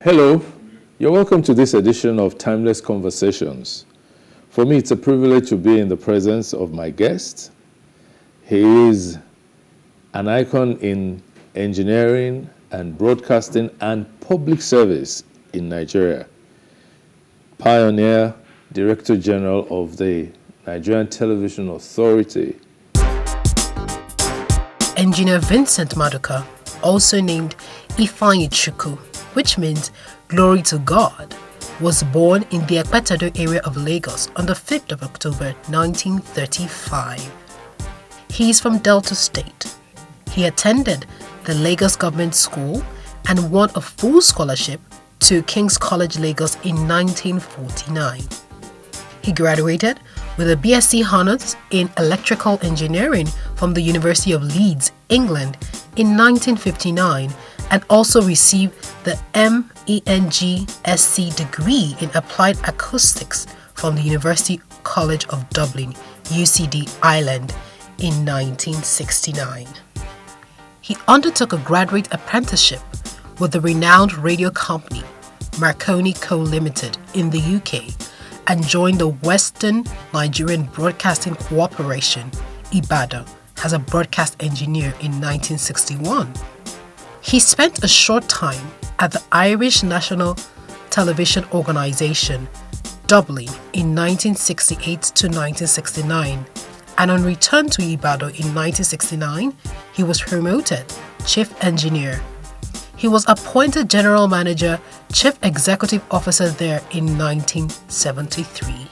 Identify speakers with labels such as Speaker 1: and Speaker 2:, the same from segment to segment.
Speaker 1: Hello, you're welcome to this edition of Timeless Conversations. For me, it's a privilege to be in the presence of my guest. He is an icon in engineering and broadcasting and public service in Nigeria. Pioneer, Director General of the Nigerian Television Authority.
Speaker 2: Engineer Vincent Maduka, also named Ifeanyi Chukwu, which means glory to God, was born in the Ekpetado area of Lagos on the 5th of October 1935. He is from Delta State. He attended the Lagos Government School and won a full scholarship to King's College Lagos in 1949. He graduated with a BSc Honours in Electrical Engineering from the University of Leeds, England in 1959, and also received the MENG-SC degree in Applied Acoustics from the University College of Dublin, UCD, Ireland in 1969. He undertook a graduate apprenticeship with the renowned radio company Marconi Co. Limited in the UK and joined the Western Nigerian Broadcasting Corporation, Ibadan, as a broadcast engineer in 1961. He spent a short time at the Irish National Television Organisation, Dublin, in 1968 to 1969, and on return to Ibadan in 1969, he was promoted Chief Engineer. He was appointed General Manager, Chief Executive Officer there in 1973.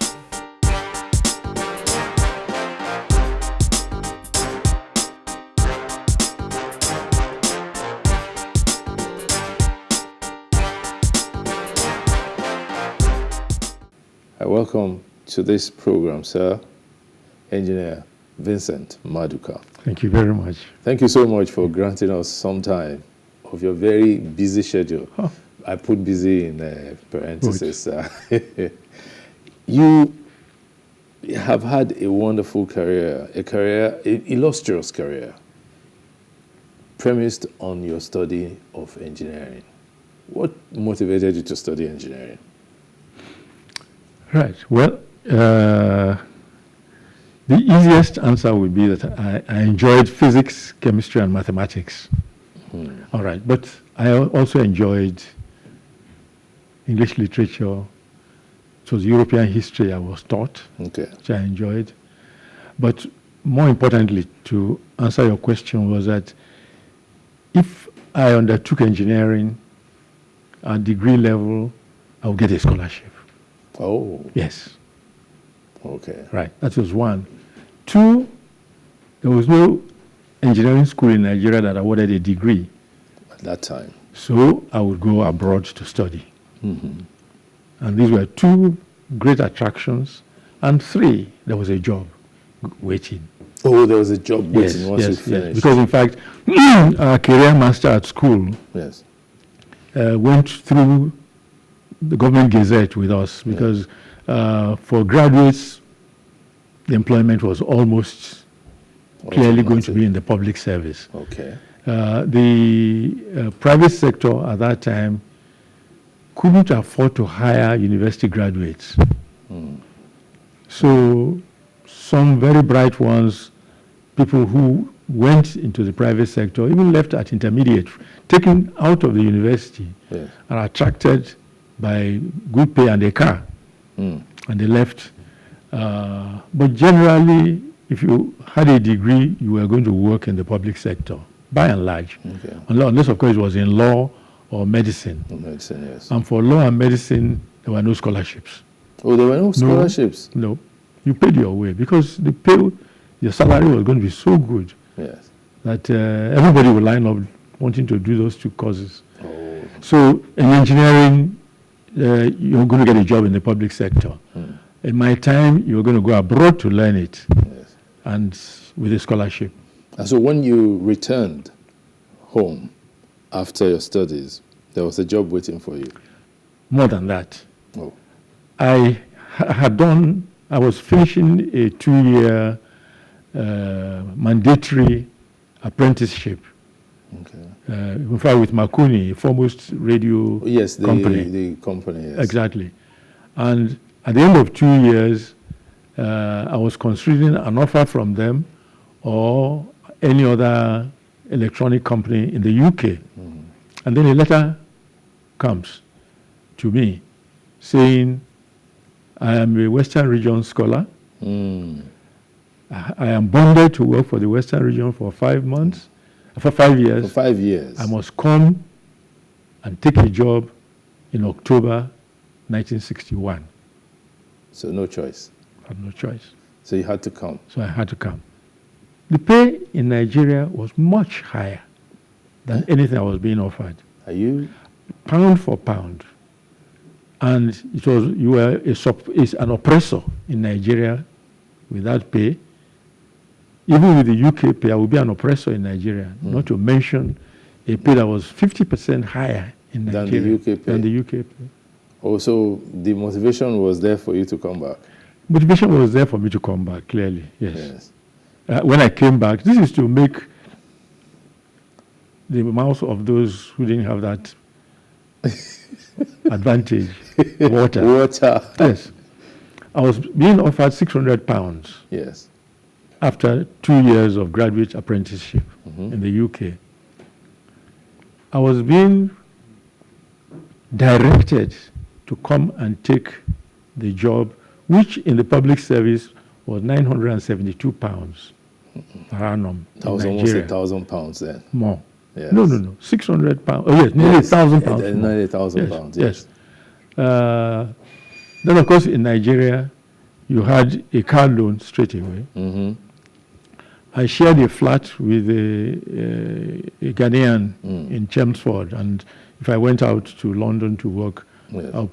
Speaker 1: Welcome to this program, sir, Engineer Vincent Maduka.
Speaker 3: Thank you very much.
Speaker 1: Thank you so much for granting us some time of your very busy schedule.
Speaker 3: Oh.
Speaker 1: I put busy in parentheses. You have had a wonderful career, an illustrious career, premised on your study of engineering. What motivated you to study engineering?
Speaker 3: Right. Well, the easiest answer would be that I enjoyed physics, chemistry, and mathematics. All right. But I also enjoyed English literature. It was European history I was taught, which I enjoyed. But more importantly, to answer your question, was that if I undertook engineering at degree level, I would get a scholarship.
Speaker 1: Oh.
Speaker 3: Yes.
Speaker 1: Okay.
Speaker 3: Right. That was one. Two, there was no engineering school in Nigeria that awarded a degree.
Speaker 1: At that time.
Speaker 3: So I would go abroad to study.
Speaker 1: Mm-hmm.
Speaker 3: And these were two great attractions. And three, there was a job waiting.
Speaker 1: Oh, there was a job waiting once you finished.
Speaker 3: Yes. Because in fact, our career master at school went through the government gazette with us because for graduates, the employment was almost clearly going to be in the public service.
Speaker 1: Okay.
Speaker 3: The private sector at that time couldn't afford to hire university graduates. So some very bright ones, people who went into the private sector, even left at intermediate, taken out of the university, are attracted by good pay and a car, and they left. But generally, if you had a degree, you were going to work in the public sector, by and large.
Speaker 1: Okay.
Speaker 3: Unless, of course, it was in law or medicine.
Speaker 1: Medicine, yes.
Speaker 3: And for law and medicine, there were no scholarships.
Speaker 1: Oh, there were no scholarships?
Speaker 3: No. You paid your way because the pay, your salary was going to be so good that everybody would line up wanting to do those two courses.
Speaker 1: Oh.
Speaker 3: So in engineering, you're going to get a job in the public sector. In my time, you were going to go abroad to learn it, and with a scholarship.
Speaker 1: And so when you returned home after your studies, there was a job waiting for you?
Speaker 3: More than that.
Speaker 1: Oh.
Speaker 3: I was finishing a 2-year mandatory apprenticeship in fact, with Makuni, foremost radio
Speaker 1: Yes,
Speaker 3: company.
Speaker 1: the company, yes.
Speaker 3: Exactly. And at the end of 2 years, I was considering an offer from them or any other electronic company in the UK. And then a letter comes to me saying, I am a Western Region scholar. I am bonded to work for the Western Region for 5 months, for 5 years.
Speaker 1: For 5 years.
Speaker 3: I must come and take a job in October 1961.
Speaker 1: So no choice.
Speaker 3: I had no choice.
Speaker 1: So you had to come.
Speaker 3: So I had to come. The pay in Nigeria was much higher than anything I was being offered.
Speaker 1: Are you?
Speaker 3: Pound for pound. And it was, you were an oppressor in Nigeria with that pay. Even with the UK pay, I would be an oppressor in Nigeria, not to mention a pay that was 50% higher in Nigeria
Speaker 1: than the UK pay.
Speaker 3: Than the UK pay.
Speaker 1: Also, the motivation was there for you to come back.
Speaker 3: Motivation was there for me to come back, clearly, yes. When I came back, this is to make the mouths of those who didn't have that advantage water.
Speaker 1: Water.
Speaker 3: Yes. I was being offered £600.
Speaker 1: Yes.
Speaker 3: After 2 years of graduate apprenticeship in the UK. I was being directed to come and take the job, which in the public service was £972 per annum.
Speaker 1: That was almost £1,000 then.
Speaker 3: More.
Speaker 1: Yes.
Speaker 3: No, £600. Oh yes, nearly £1,000.
Speaker 1: Nearly £1,000.
Speaker 3: Yes. Then of course in Nigeria, you had a car loan straight away. I shared a flat with a Ghanaian in Chelmsford, and if I went out to London to work, I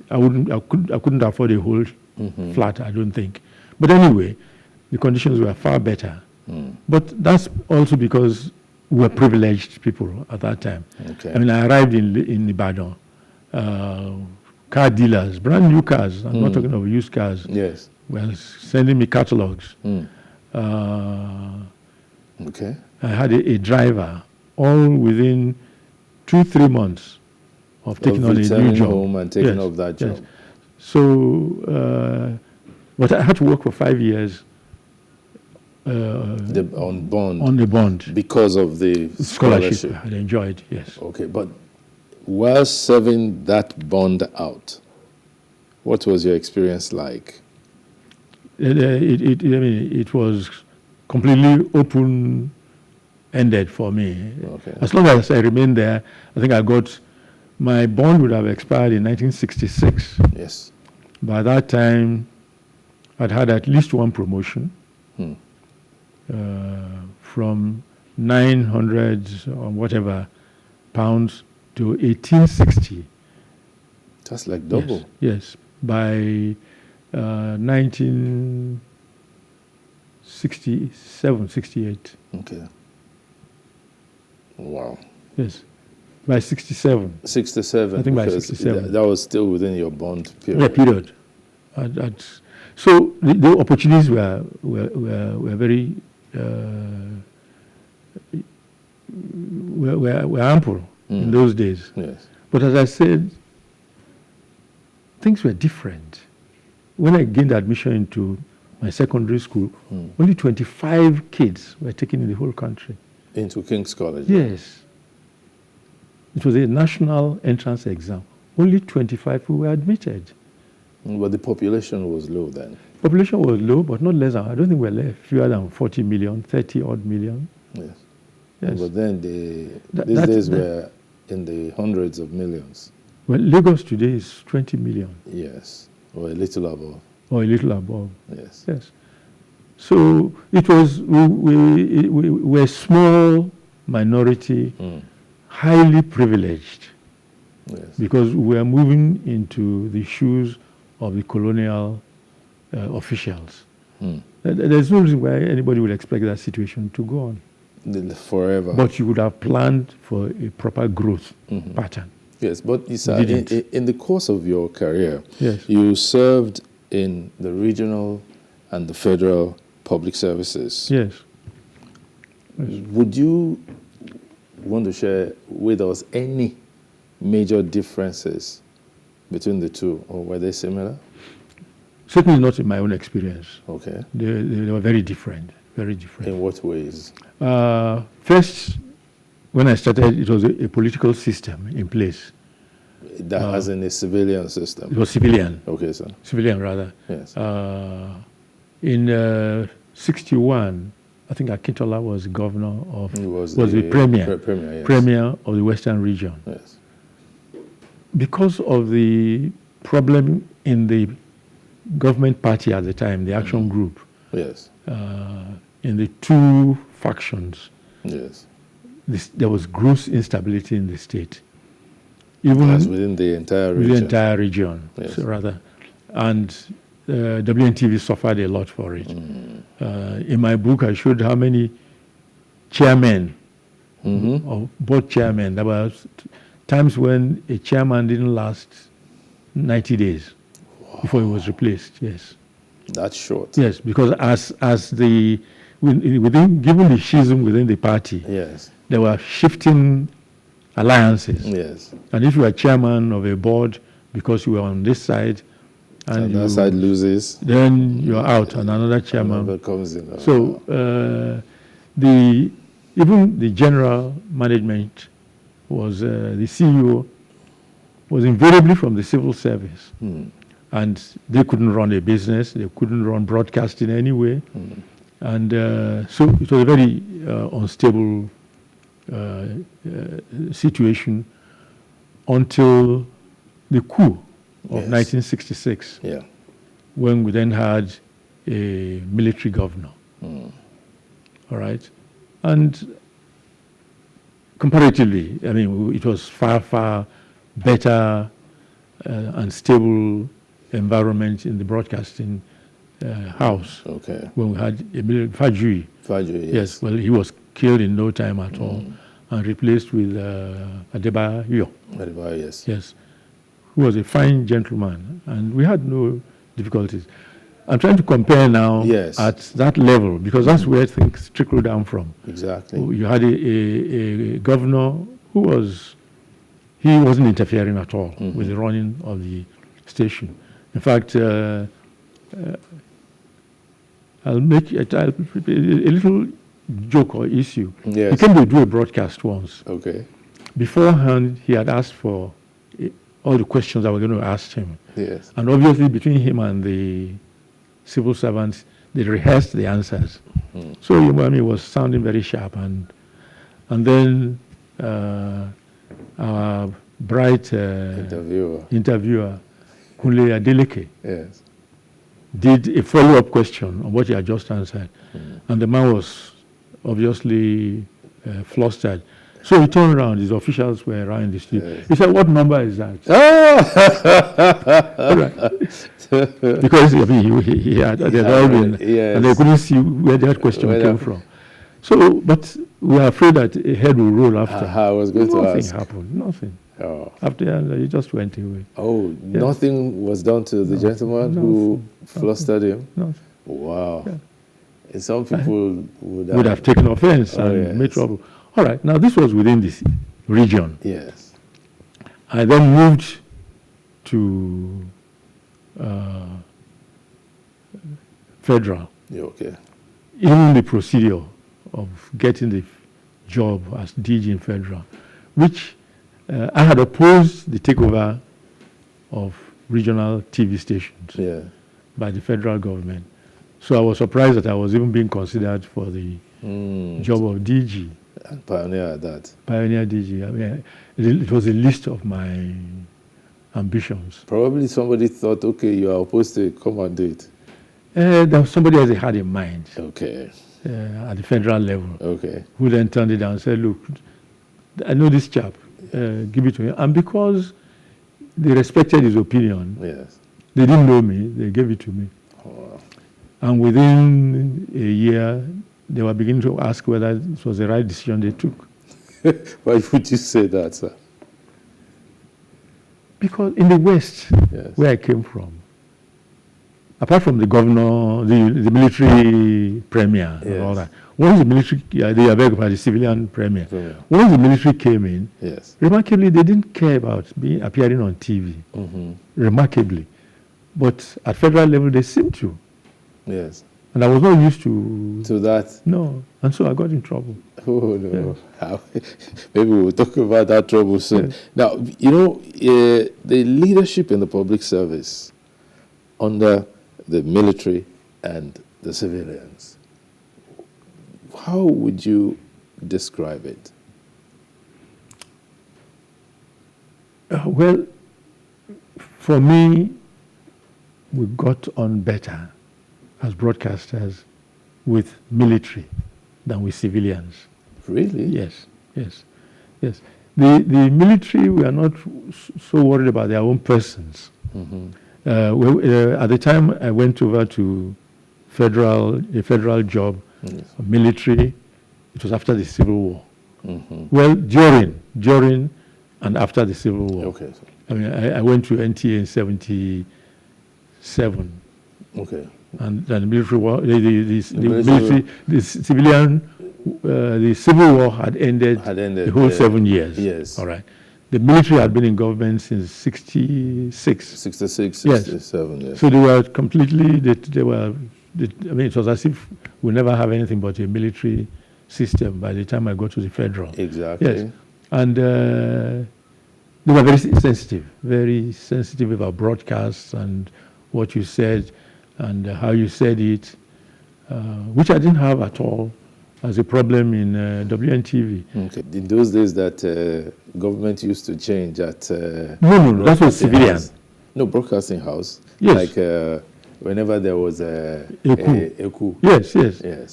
Speaker 3: couldn't afford a whole flat, I don't think. But anyway, the conditions were far better. But that's also because we were privileged people at that time.
Speaker 1: Okay.
Speaker 3: I mean, I arrived in Ibadan, car dealers, brand new cars, I'm not talking of used cars,
Speaker 1: yes,
Speaker 3: were sending me catalogs.
Speaker 1: Okay.
Speaker 3: I had a driver, all within 2-3 months of taking on a new job.
Speaker 1: Home and taking up that job.
Speaker 3: Yes. So, but I had to work for 5 years
Speaker 1: on bond.
Speaker 3: On the bond.
Speaker 1: Because of the scholarship.
Speaker 3: I had enjoyed, yes.
Speaker 1: Okay, but while serving that bond out, what was your experience like?
Speaker 3: It was completely open-ended for me.
Speaker 1: Okay.
Speaker 3: As long as I remained there, I think my bond would have expired in 1966.
Speaker 1: Yes.
Speaker 3: By that time, I'd had at least one promotion from 900 or whatever pounds to 1860.
Speaker 1: That's like double.
Speaker 3: Yes. By 1967, 68.
Speaker 1: Okay. Wow.
Speaker 3: Yes. By 67.
Speaker 1: 67.
Speaker 3: I think by 67.
Speaker 1: That was still within your bond period.
Speaker 3: Yeah, period. So the opportunities were very were ample in those days.
Speaker 1: Yes.
Speaker 3: But as I said, things were different. When I gained admission into my secondary school, only 25 kids were taken in the whole country.
Speaker 1: Into King's College?
Speaker 3: Yes. It was a national entrance exam. Only 25 who were admitted.
Speaker 1: But the population was low then?
Speaker 3: Population was low, but not less than, I don't think we were fewer than 40 million, 30 odd million.
Speaker 1: Yes.
Speaker 3: Yes.
Speaker 1: But then these days were in the hundreds of millions.
Speaker 3: Well, Lagos today is 20 million.
Speaker 1: Yes. Or a little above.
Speaker 3: Or a little above.
Speaker 1: Yes.
Speaker 3: Yes. So it was, we were a small minority, highly privileged.
Speaker 1: Yes.
Speaker 3: Because we were moving into the shoes of the colonial officials. There's no reason why anybody would expect that situation to go on.
Speaker 1: Forever.
Speaker 3: But you would have planned for a proper growth pattern.
Speaker 1: Yes, but in the course of your career,
Speaker 3: yes,
Speaker 1: you served in the regional and the federal public services.
Speaker 3: Yes.
Speaker 1: Would you want to share with us any major differences between the two, or were they similar?
Speaker 3: Certainly not in my own experience.
Speaker 1: Okay.
Speaker 3: They were very different, very different.
Speaker 1: In what ways?
Speaker 3: First, when I started, it was a political system in place.
Speaker 1: That as in a civilian system?
Speaker 3: It was civilian.
Speaker 1: Okay, sir.
Speaker 3: Civilian, rather.
Speaker 1: Yes.
Speaker 3: In 61, I think Akintola was governor of,
Speaker 1: was
Speaker 3: the premier,
Speaker 1: premier, yes.
Speaker 3: premier of the Western region.
Speaker 1: Yes.
Speaker 3: Because of the problem in the government party at the time, the Action Group,
Speaker 1: Yes.
Speaker 3: in the two factions,
Speaker 1: Yes.
Speaker 3: there was gross instability in the state. Even
Speaker 1: As within the entire region.
Speaker 3: The entire region,
Speaker 1: Yes.
Speaker 3: so rather. And WNTV suffered a lot for it. In my book, I showed how many chairmen, or board chairmen, there were times when a chairman didn't last 90 days before he was replaced, yes.
Speaker 1: That's short.
Speaker 3: Yes, because as given the schism within the party,
Speaker 1: Yes.
Speaker 3: there were shifting alliances.
Speaker 1: Yes.
Speaker 3: And if you are chairman of a board because you were on this side,
Speaker 1: and that side loses,
Speaker 3: then you're out, and another chairman
Speaker 1: comes in.
Speaker 3: So even the general management was the CEO was invariably from the civil service, and they couldn't run a business, they couldn't run broadcasting anyway, and so it was a very unstable situation until the coup of 1966, when we then had a military governor. All right, and comparatively, I mean, it was far, far better and stable environment in the broadcasting house.
Speaker 1: Okay.
Speaker 3: When we had a military
Speaker 1: Fajui,
Speaker 3: yes. Well, he was killed in no time at all, and replaced with Adebayo.
Speaker 1: Adebayo, yes.
Speaker 3: Yes, who was a fine gentleman, and we had no difficulties. I'm trying to compare now at that level, because that's where things trickle down from.
Speaker 1: Exactly.
Speaker 3: You had a governor who wasn't interfering at all with the running of the station. In fact, I'll make a little joke or issue.
Speaker 1: Yes.
Speaker 3: He came to do a broadcast once.
Speaker 1: Okay.
Speaker 3: Beforehand, he had asked for all the questions I was going to ask him.
Speaker 1: Yes.
Speaker 3: And obviously, between him and the civil servants, they rehearsed the answers. So Yomami was sounding very sharp, and then our bright interviewer, Kunle Adeleke, did a follow-up question on what he had just answered. And the man was obviously flustered. So he turned around, his officials were around the studio. He said, "What number is that?" Because I mean, he had all been, and they couldn't see where that question came from. So, but we are afraid that a head will roll after.
Speaker 1: I was going to ask.
Speaker 3: Nothing happened, nothing. After that, he just went away.
Speaker 1: Oh, nothing was done to the gentleman who flustered him?
Speaker 3: Nothing.
Speaker 1: Wow. And some people
Speaker 3: would have taken offense and made trouble. All right, now this was within this region.
Speaker 1: Yes.
Speaker 3: I then moved to federal.
Speaker 1: Okay.
Speaker 3: Even the procedure of getting the job as DG in federal, which I had opposed the takeover of regional TV stations by the federal government. So I was surprised that I was even being considered for the job of DG.
Speaker 1: And pioneer at that.
Speaker 3: Pioneer DG. I mean, it was a list of my ambitions.
Speaker 1: Probably somebody thought, okay, you are opposed to come and do it.
Speaker 3: There was somebody else they had in mind.
Speaker 1: Okay.
Speaker 3: At the federal level.
Speaker 1: Okay.
Speaker 3: Who then turned it down and said, "Look, I know this chap. Give it to him." And because they respected his opinion, they didn't know me, they gave it to me.
Speaker 1: Oh, wow.
Speaker 3: And within a year, they were beginning to ask whether it was the right decision they took.
Speaker 1: Why would you say that, sir?
Speaker 3: Because in the West, where I came from, apart from the governor, the military premier and all
Speaker 1: Yes.
Speaker 3: that, once the military, the civilian premier, once the military came in,
Speaker 1: Yes.
Speaker 3: remarkably, they didn't care about appearing on TV. Remarkably. But at federal level, they seemed to.
Speaker 1: Yes.
Speaker 3: And I was not used to
Speaker 1: that.
Speaker 3: No. And so I got in trouble.
Speaker 1: Oh, no. Maybe we'll talk about that trouble soon. Now, the leadership in the public service under the military and the civilians, how would you describe it?
Speaker 3: Well, for me, we got on better as broadcasters with military than with civilians.
Speaker 1: Really?
Speaker 3: Yes, yes, yes. The military, we are not so worried about their own persons. At the time I went over to a federal job, military, it was after the Civil War. Well, during and after the Civil War.
Speaker 1: Okay.
Speaker 3: I mean, I went to NTA in 1977.
Speaker 1: Okay.
Speaker 3: And then the military war, the civilian, the Civil War had ended the whole 7 years.
Speaker 1: Yes.
Speaker 3: All right. The military had been in government since 66.
Speaker 1: 66, 67, yes.
Speaker 3: So they were completely, I mean, it was as if we never have anything but a military system by the time I got to the federal.
Speaker 1: Exactly.
Speaker 3: Yes. And they were very sensitive about broadcasts and what you said and how you said it, which I didn't have at all as a problem in WNTV.
Speaker 1: Okay. In those days that government used to change at...
Speaker 3: No, that was civilian.
Speaker 1: House. No, broadcasting house.
Speaker 3: Yes.
Speaker 1: Like whenever there was a coup.
Speaker 3: Yes.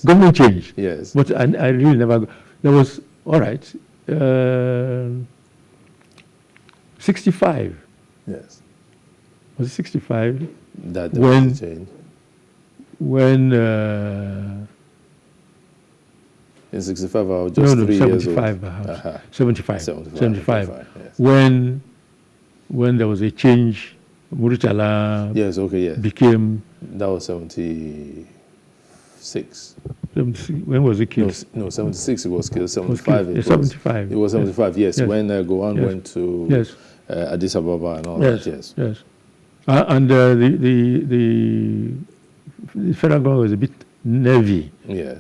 Speaker 3: Government change.
Speaker 1: Yes.
Speaker 3: But I really never... There was, all right, 65.
Speaker 1: Yes.
Speaker 3: Was it 65?
Speaker 1: That there was a change.
Speaker 3: When...
Speaker 1: in 65, I was just 3 years old.
Speaker 3: 75 perhaps. 75.
Speaker 1: 75. Yes.
Speaker 3: When there was a change, Muritala became...
Speaker 1: That was 76.
Speaker 3: When was it killed?
Speaker 1: No, 76 it was killed. 75
Speaker 3: it was. 75.
Speaker 1: It was 75, yes. When Gowan went to Addis Ababa and all that, yes.
Speaker 3: And the federal government was a bit nervy,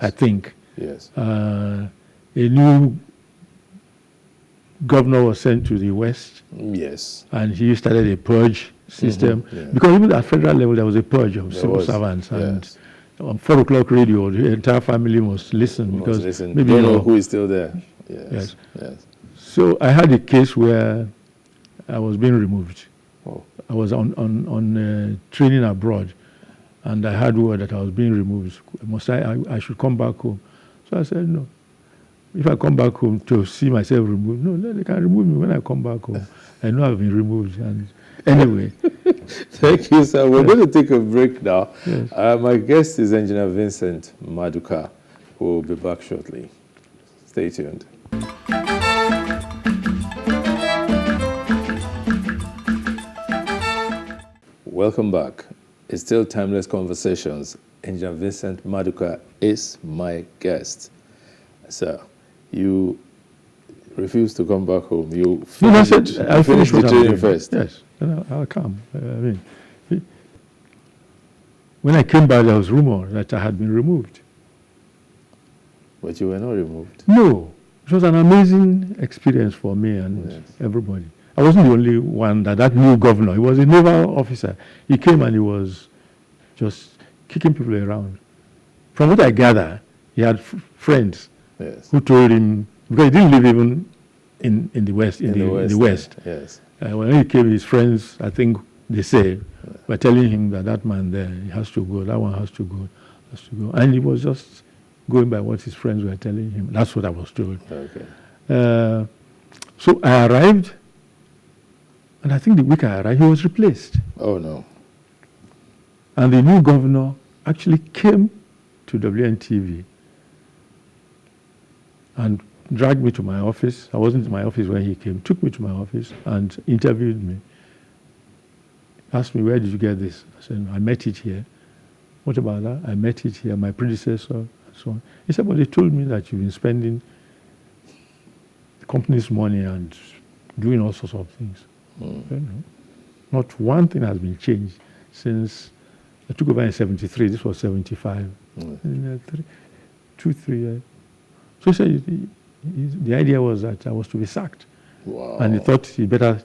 Speaker 3: I think.
Speaker 1: Yes.
Speaker 3: A new governor was sent to the West.
Speaker 1: Yes.
Speaker 3: And he started a purge system. Because even at federal level, there was a purge of civil servants. And on 4 o'clock radio, the entire family must listen.
Speaker 1: Maybe you know who is still there. Yes.
Speaker 3: So I had a case where I was being removed.
Speaker 1: Oh.
Speaker 3: I was on training abroad. And I had word that I was being removed. I should come back home. So I said, no. If I come back home to see myself removed, no, they can remove me when I come back home. I know I've been removed. And anyway.
Speaker 1: Thank you, sir. We're going to take a break now. Yes. My guest is Engineer Vincent Maduka, who will be back shortly. Stay tuned. Welcome back. It's still Timeless Conversations. Engineer Vincent Maduka is my guest. Sir, you refused to come back home. You finished,
Speaker 3: I'll finish
Speaker 1: the training first.
Speaker 3: Yes, I'll come. I mean, when I came back, there was rumor that I had been removed.
Speaker 1: But you were not removed.
Speaker 3: No. It was an amazing experience for me and everybody. I wasn't the only one that new governor, he was a naval officer. He came and he was just kicking people around. From what I gather, he had friends who told him, because he didn't live even in the West, in the West.
Speaker 1: Yes.
Speaker 3: When he came, his friends, I think they say, were telling him that man there, he has to go, that one has to go. And he was just going by what his friends were telling him. That's what I was told.
Speaker 1: Okay.
Speaker 3: So I arrived, and I think the week I arrived, he was replaced.
Speaker 1: Oh, no.
Speaker 3: And the new governor actually came to WNTV and dragged me to my office. I wasn't in my office when he came. Took me to my office and interviewed me. Asked me, where did you get this? I said, I met it here. What about that? I met it here, my predecessor, and so on. He said, but they told me that you've been spending the company's money and doing all sorts of things. Not one thing has been changed since I took over in 73. This was 75. 3 years. So he said the idea was that I was to be sacked.
Speaker 1: Wow.
Speaker 3: And he thought he better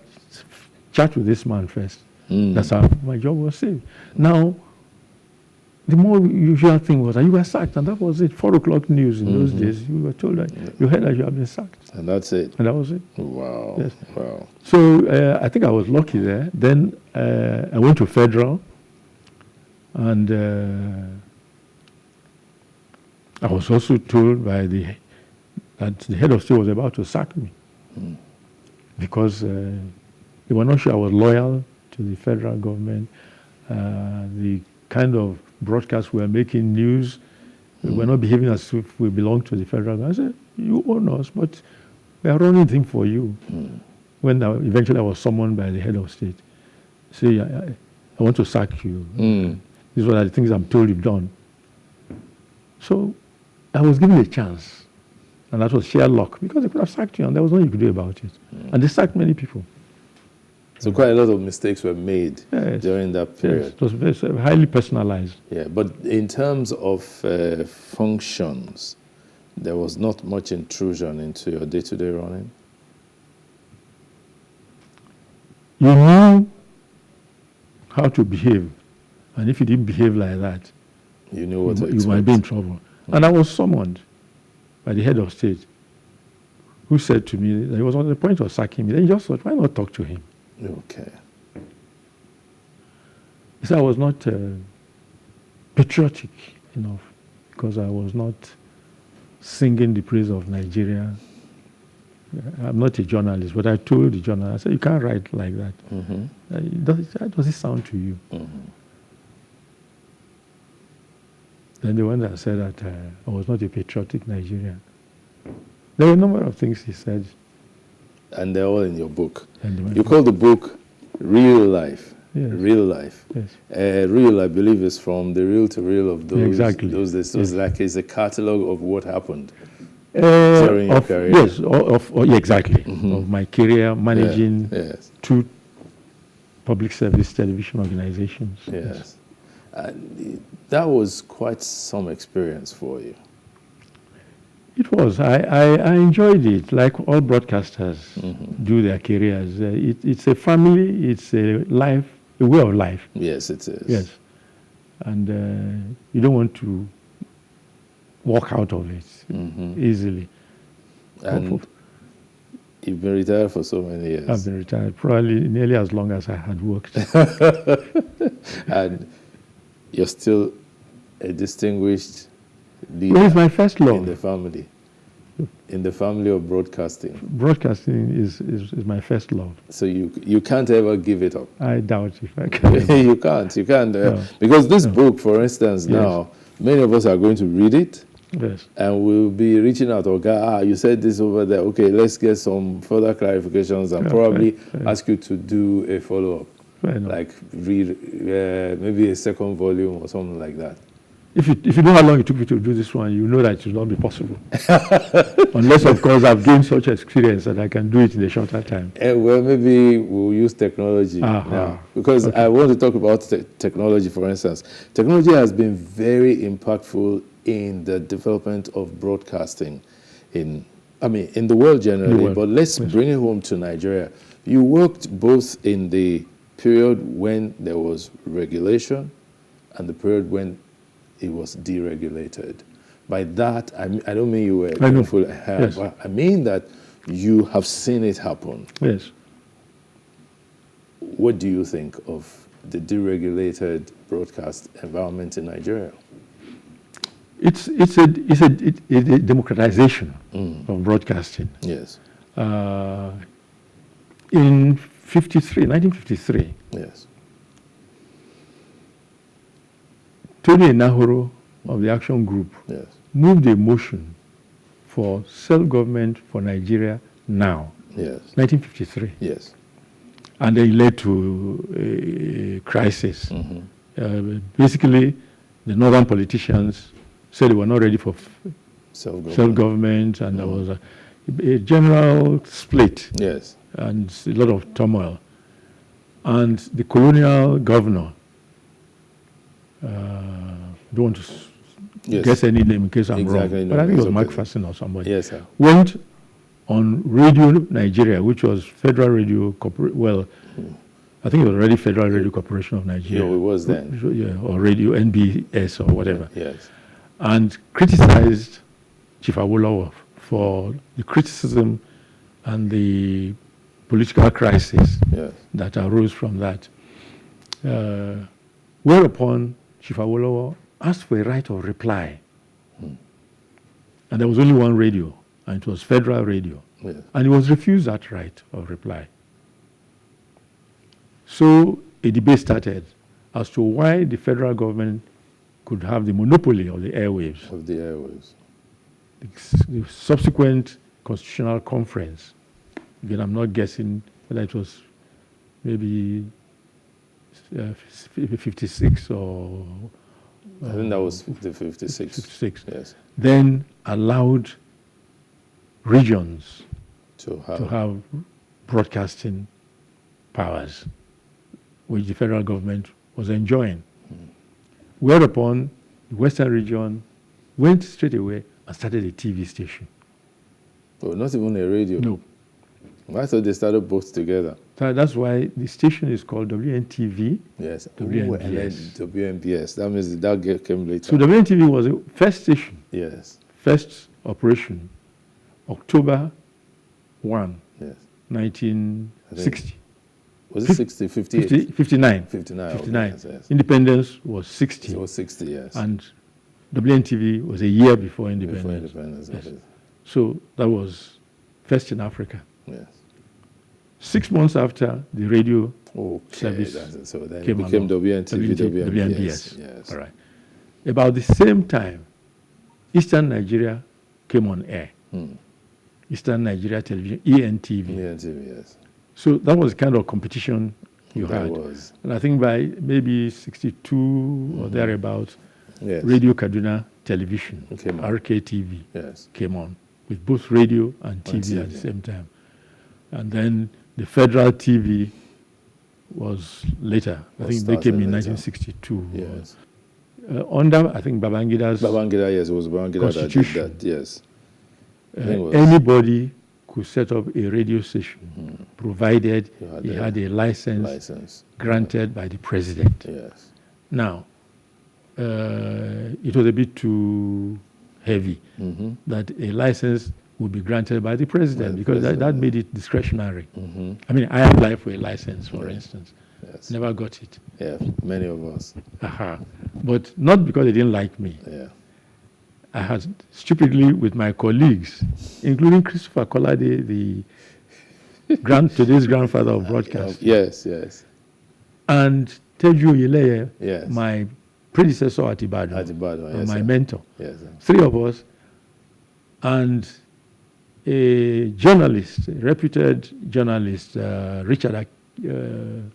Speaker 3: chat with this man first. That's how my job was saved. Now, the more usual thing was that you were sacked, and that was it. 4 o'clock news in those days, you were told that you heard that you have been sacked.
Speaker 1: And that's it.
Speaker 3: And that was it.
Speaker 1: Wow.
Speaker 3: Yes.
Speaker 1: Wow.
Speaker 3: So I think I was lucky there. Then I went to Federal, and I was also told by that the head of state was about to sack me because they were not sure I was loyal to the federal government. The kind of broadcasts we were making news, we were not behaving as if we belonged to the federal government. I said, you own us, but we are running things for you. When eventually I was summoned by the head of state, say, I want to sack you. These were the things I'm told you've done. So I was given a chance, and that was sheer luck, because they could have sacked you, and there was nothing you could do about it. And they sacked many people.
Speaker 1: So quite a lot of mistakes were made during that period.
Speaker 3: Yes, it was very, highly personalized.
Speaker 1: Yeah, but in terms of functions, there was not much intrusion into your day-to-day running?
Speaker 3: You knew how to behave, and if you didn't behave like that,
Speaker 1: you knew what to
Speaker 3: you might be in trouble. And I was summoned by the head of state, who said to me that he was on the point of sacking me. Then he just thought, why not talk to him?
Speaker 1: Okay.
Speaker 3: He said I was not patriotic enough, because I was not singing the praise of Nigeria. I'm not a journalist, but I told the journalist, I said, you can't write like that. How does it sound to you? Then the one that said that I was not a patriotic Nigerian. There were a number of things he said.
Speaker 1: And they're all in your book. You call the book Real Life.
Speaker 3: Yes.
Speaker 1: Real Life.
Speaker 3: Yes.
Speaker 1: Real, I believe, is from the reel to reel of those days. So it's like it's a catalogue of what happened during your career.
Speaker 3: Yes, exactly. Of my career managing 2 public service television organizations.
Speaker 1: Yes. That was quite some experience for you.
Speaker 3: It was. I enjoyed it, like all broadcasters do their careers. It's a family, it's a life, a way of life.
Speaker 1: Yes, it is.
Speaker 3: Yes. And you don't want to walk out of it easily.
Speaker 1: And you've been retired for so many years.
Speaker 3: I've been retired probably nearly as long as I had worked.
Speaker 1: And you're still a distinguished leader.
Speaker 3: Well, it's my first love.
Speaker 1: In the family. In the family of broadcasting.
Speaker 3: Broadcasting is my first love.
Speaker 1: So you can't ever give it up.
Speaker 3: I doubt if I can.
Speaker 1: You can't.
Speaker 3: No.
Speaker 1: Because this book, for instance, now, many of us are going to read it.
Speaker 3: Yes.
Speaker 1: And we'll be reaching out, okay, you said this over there. Okay, let's get some further clarifications and probably ask you to do a follow-up. Like read maybe a second volume or something like that.
Speaker 3: If you know how long it took me to do this one, you know that it will not be possible. Unless, of course, I've gained such experience that I can do it in a shorter time.
Speaker 1: Well, maybe we'll use technology now. Because I want to talk about technology, for instance. Technology has been very impactful in the development of broadcasting in the world generally, but let's bring it home to Nigeria. You worked both in the period when there was regulation and the period when it was deregulated. By that, I don't mean you were careful.
Speaker 3: Yes.
Speaker 1: I mean that you have seen it happen.
Speaker 3: Yes.
Speaker 1: What do you think of the deregulated broadcast environment in Nigeria?
Speaker 3: It's a democratization of broadcasting.
Speaker 1: Yes.
Speaker 3: In 1953.
Speaker 1: Yes.
Speaker 3: Tony Enahoro of the Action Group moved a motion for self-government for Nigeria now.
Speaker 1: Yes.
Speaker 3: 1953.
Speaker 1: Yes.
Speaker 3: And it led to a crisis. Basically, the northern politicians said they were not ready for
Speaker 1: self-government,
Speaker 3: and there was a general split.
Speaker 1: Yes.
Speaker 3: And a lot of turmoil. And the colonial governor, don't want to guess any name in case I'm wrong, but I think it was McPherson or somebody,
Speaker 1: yes, sir.
Speaker 3: went on Radio Nigeria, which was Federal Radio Corporation, I think it was already Federal Radio Corporation of Nigeria.
Speaker 1: No, it was then.
Speaker 3: Yeah, or Radio NBS or whatever.
Speaker 1: Yes.
Speaker 3: And criticized Chief Awolowo for the criticism and the political crisis that arose from that. Whereupon Chief Awolowo asked for a right of reply. And there was only one radio, and it was Federal Radio.
Speaker 1: Yes.
Speaker 3: And he was refused that right of reply. So a debate started as to why the federal government could have the monopoly of the airwaves. The subsequent constitutional conference, again, I'm not guessing whether it was maybe 56 or...
Speaker 1: I think that was the 56.
Speaker 3: 56.
Speaker 1: Yes.
Speaker 3: Then allowed regions
Speaker 1: to
Speaker 3: have broadcasting powers, which the federal government was enjoying. Whereupon the Western region went straight away and started a TV station.
Speaker 1: Oh, not even a radio?
Speaker 3: No.
Speaker 1: I thought they started both together.
Speaker 3: So that's why the station is called WNTV.
Speaker 1: Yes.
Speaker 3: WNBS.
Speaker 1: WNBS. That means that came later.
Speaker 3: So WNTV was the first station.
Speaker 1: Yes.
Speaker 3: First operation, October 1,
Speaker 1: yes.
Speaker 3: 1960.
Speaker 1: Was it 60, 58?
Speaker 3: 59.
Speaker 1: 59.
Speaker 3: 59.
Speaker 1: Okay, yes.
Speaker 3: Independence was 60.
Speaker 1: It was 60, yes.
Speaker 3: And WNTV was a year before independence.
Speaker 1: Before independence,
Speaker 3: yes. So that was first in Africa.
Speaker 1: Yes.
Speaker 3: 6 months after, the radio service
Speaker 1: so then
Speaker 3: came
Speaker 1: it became
Speaker 3: along.
Speaker 1: WNTV,
Speaker 3: WNBS.
Speaker 1: Yes.
Speaker 3: All right. About the same time, Eastern Nigeria came on air. Eastern Nigeria Television, ENTV.
Speaker 1: ENTV, yes.
Speaker 3: So that was the kind of competition you
Speaker 1: that
Speaker 3: had.
Speaker 1: Was.
Speaker 3: And I think by maybe 62 or thereabouts,
Speaker 1: yes.
Speaker 3: Radio Kaduna Television, RKTV,
Speaker 1: yes.
Speaker 3: came on with both radio and TV at the same time. And then the Federal TV was later. I think they came in 1962.
Speaker 1: Yes.
Speaker 3: Under, I think, Babangida's
Speaker 1: yes, it was Babangida that did that, yes.
Speaker 3: Anybody could set up a radio station, provided he had a license granted by the president.
Speaker 1: Yes.
Speaker 3: Now, it was a bit too heavy that a license would be granted by the president because that made it discretionary. I mean, I applied for a license, for instance.
Speaker 1: Yes.
Speaker 3: Never got it.
Speaker 1: Yeah, many of us.
Speaker 3: But not because they didn't like me.
Speaker 1: Yeah.
Speaker 3: I had stupidly with my colleagues, including Christopher Kolade, the today's grandfather of broadcasting.
Speaker 1: Yes, yes.
Speaker 3: And Teju Yileye,
Speaker 1: yes.
Speaker 3: my predecessor at Ibadan,
Speaker 1: yes,
Speaker 3: my mentor.
Speaker 1: Yes,
Speaker 3: three of us, and a journalist, a reputed journalist, Richard Ikebe.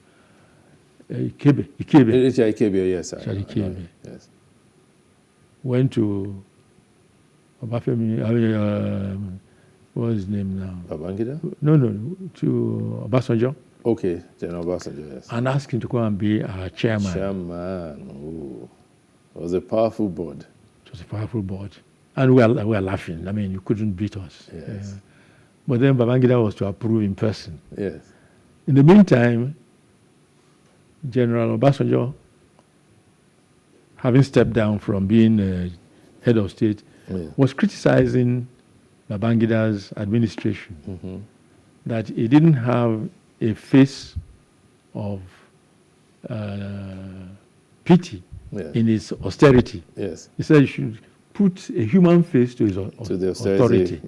Speaker 1: Richard Ikebe, yes.
Speaker 3: Richard Ikebe.
Speaker 1: Yes.
Speaker 3: Went to Obafemi, what was his name now?
Speaker 1: Babangida?
Speaker 3: No, to Obasanjo.
Speaker 1: Okay, General Obasanjo, yes.
Speaker 3: And asked him to come and be our chairman.
Speaker 1: Chairman, it was a powerful board.
Speaker 3: It was a powerful board. And we were laughing. I mean, you couldn't beat us.
Speaker 1: Yes.
Speaker 3: But then Babangida was to approve in person.
Speaker 1: Yes.
Speaker 3: In the meantime, General Obasanjo, having stepped down from being head of state, was criticizing Babangida's administration, that he didn't have a face of pity in his austerity.
Speaker 1: Yes.
Speaker 3: He said he should put a human face to his austerity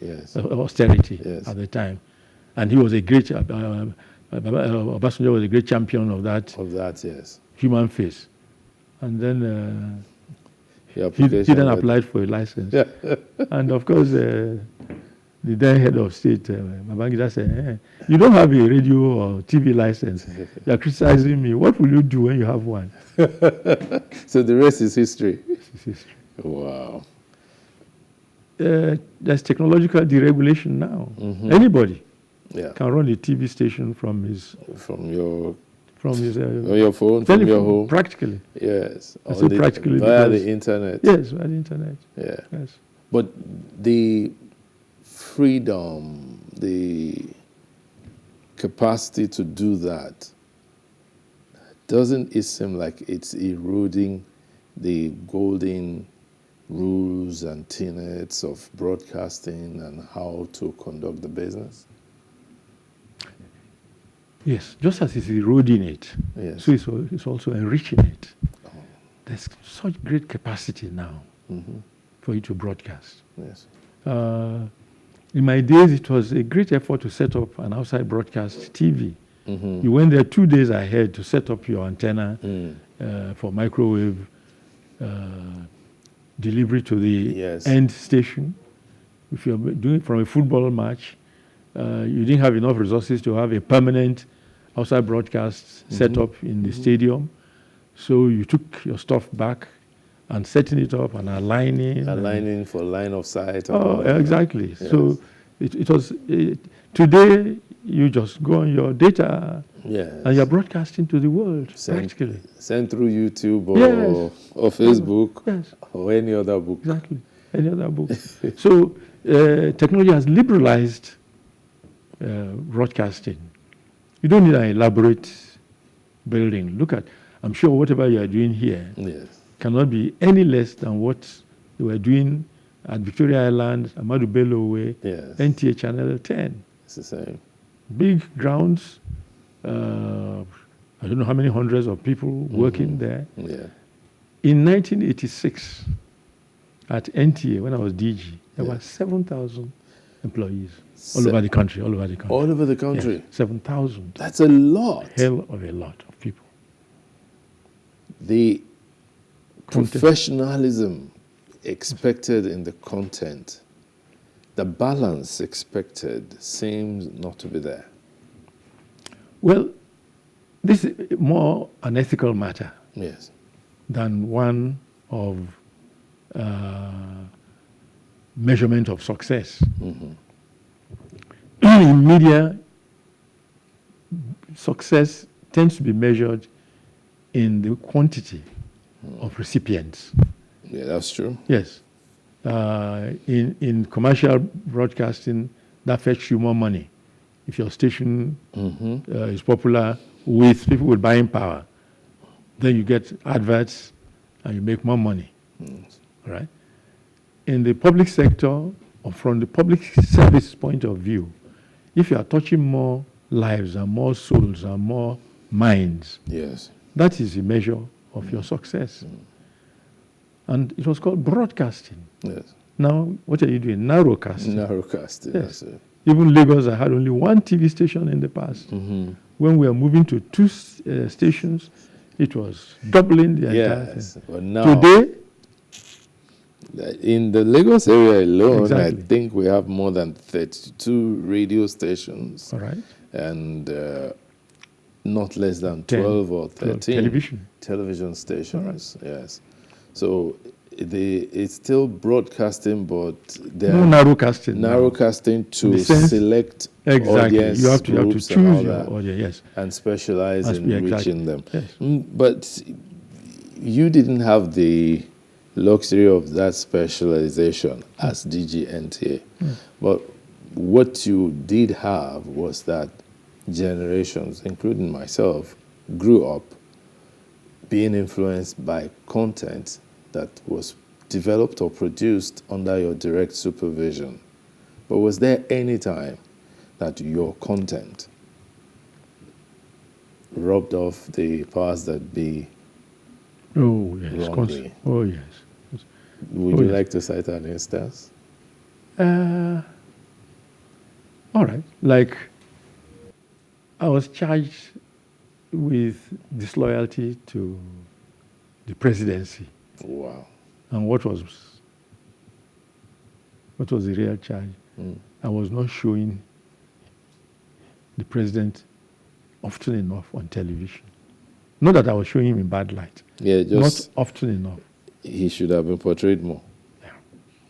Speaker 3: at the time. And he was a great, Obasanjo was a great champion of that.
Speaker 1: Yes.
Speaker 3: Human face. And then he then applied for a license. And of course, the the then head of state, Babangida, said, you don't have a radio or TV license. You're criticizing me. What will you do when you have one?
Speaker 1: So the rest is history.
Speaker 3: This is history.
Speaker 1: Wow.
Speaker 3: There's technological deregulation now.
Speaker 1: Mm-hmm.
Speaker 3: Anybody
Speaker 1: Yeah.
Speaker 3: can run a TV station from his
Speaker 1: your
Speaker 3: on
Speaker 1: your phone, from your home.
Speaker 3: practically.
Speaker 1: Yes.
Speaker 3: I say practically
Speaker 1: via
Speaker 3: because-
Speaker 1: the internet.
Speaker 3: Yes, via the internet.
Speaker 1: Yeah.
Speaker 3: Yes.
Speaker 1: But the freedom, the capacity to do that, doesn't it seem like it's eroding the golden rules and tenets of broadcasting and how to conduct the business?
Speaker 3: Yes, just as it's eroding it,
Speaker 1: Yes.
Speaker 3: so it's also enriching it. There's such great capacity now
Speaker 1: Mm-hmm.
Speaker 3: for you to broadcast.
Speaker 1: Yes.
Speaker 3: In my days, it was a great effort to set up an outside broadcast TV.
Speaker 1: Mm-hmm.
Speaker 3: You went there 2 days ahead to set up your antenna
Speaker 1: Mm.
Speaker 3: for microwave delivery to the
Speaker 1: Yes.
Speaker 3: end station. If you're doing it from a football match, you didn't have enough resources to have a permanent outside broadcast set up in the stadium. So you took your stuff back and setting it up and aligning.
Speaker 1: Aligning for line of sight. and
Speaker 3: Oh,
Speaker 1: all that.
Speaker 3: exactly.
Speaker 1: Yes.
Speaker 3: So it was, today you just go on your data
Speaker 1: Yes.
Speaker 3: and you're broadcasting to the world,
Speaker 1: Send-
Speaker 3: practically.
Speaker 1: Send through YouTube or,
Speaker 3: Yes.
Speaker 1: or Facebook
Speaker 3: Yes,
Speaker 1: or any other book.
Speaker 3: exactly. Any other book. So technology has liberalized broadcasting. You don't need an elaborate building. Look at, I'm sure whatever you are doing here
Speaker 1: Yes.
Speaker 3: cannot be any less than what they were doing at Victoria Island, Amadu Bello Way,
Speaker 1: Yes.
Speaker 3: NTA Channel 10.
Speaker 1: It's the same.
Speaker 3: Big grounds, I don't know how many hundreds of people working there.
Speaker 1: Yeah.
Speaker 3: In 1986, at NTA, when I was DG, there
Speaker 1: Yeah.
Speaker 3: were 7,000 employees all
Speaker 1: Se-
Speaker 3: over the country, all over the country.
Speaker 1: All over the country.
Speaker 3: Yes, 7,000.
Speaker 1: That's a lot.
Speaker 3: Hell of a lot of people.
Speaker 1: The
Speaker 3: Content.
Speaker 1: professionalism expected in the content, the balance expected seems not to be there.
Speaker 3: Well, this is more an ethical matter
Speaker 1: Yes.
Speaker 3: than one of measurement of success.
Speaker 1: Mm-hmm.
Speaker 3: In media, success tends to be measured in the quantity of recipients.
Speaker 1: Yeah, that's true.
Speaker 3: Yes. In commercial broadcasting, that fetches you more money. If your station
Speaker 1: Mm-hmm.
Speaker 3: is popular with people with buying power, then you get adverts and you make more money. All right? In the public sector, or from the public service point of view, if you are touching more lives and more souls and more minds,
Speaker 1: Yes.
Speaker 3: that is the measure of your success. And it was called broadcasting.
Speaker 1: Yes.
Speaker 3: Now, what are you doing? Narrowcasting.
Speaker 1: Narrowcasting.
Speaker 3: Yes.
Speaker 1: That's it.
Speaker 3: Even Lagos, I had only one TV station in the past.
Speaker 1: Mm-hmm.
Speaker 3: When we are moving to two stations, it was doubling the entire
Speaker 1: Yes.
Speaker 3: thing.
Speaker 1: But now,
Speaker 3: Today,
Speaker 1: in the Lagos area alone,
Speaker 3: Exactly.
Speaker 1: I think we have more than 32 radio stations
Speaker 3: all right,
Speaker 1: and not less than
Speaker 3: 10,
Speaker 1: 12 or
Speaker 3: 12
Speaker 1: 13
Speaker 3: television.
Speaker 1: television stations. Yes. So it's still broadcasting, but they're
Speaker 3: No narrowcasting. now.
Speaker 1: narrowcasting to
Speaker 3: In the sense-
Speaker 1: select
Speaker 3: Exactly.
Speaker 1: audience
Speaker 3: You have to
Speaker 1: groups and all
Speaker 3: choose your
Speaker 1: that
Speaker 3: audience. Yes.
Speaker 1: and specialize
Speaker 3: That's-
Speaker 1: in
Speaker 3: yeah, exactly.
Speaker 1: reaching them.
Speaker 3: Yes.
Speaker 1: But you didn't have the luxury of that specialization as DGNTA. But what you did have was that generations, including myself, grew up being influenced by content that was developed or produced under your direct supervision. But was there any time that your content rubbed off the powers that be?
Speaker 3: Oh, yes.
Speaker 1: Wrongly.
Speaker 3: Oh, yes.
Speaker 1: Would
Speaker 3: Oh,
Speaker 1: you
Speaker 3: yes.
Speaker 1: like to cite an instance?
Speaker 3: All right. Like, I was charged with disloyalty to the presidency.
Speaker 1: Wow.
Speaker 3: And what was the real charge? I was not showing the president often enough on television. Not that I was showing him in bad light.
Speaker 1: Yeah, just
Speaker 3: not often enough.
Speaker 1: He should have been portrayed more.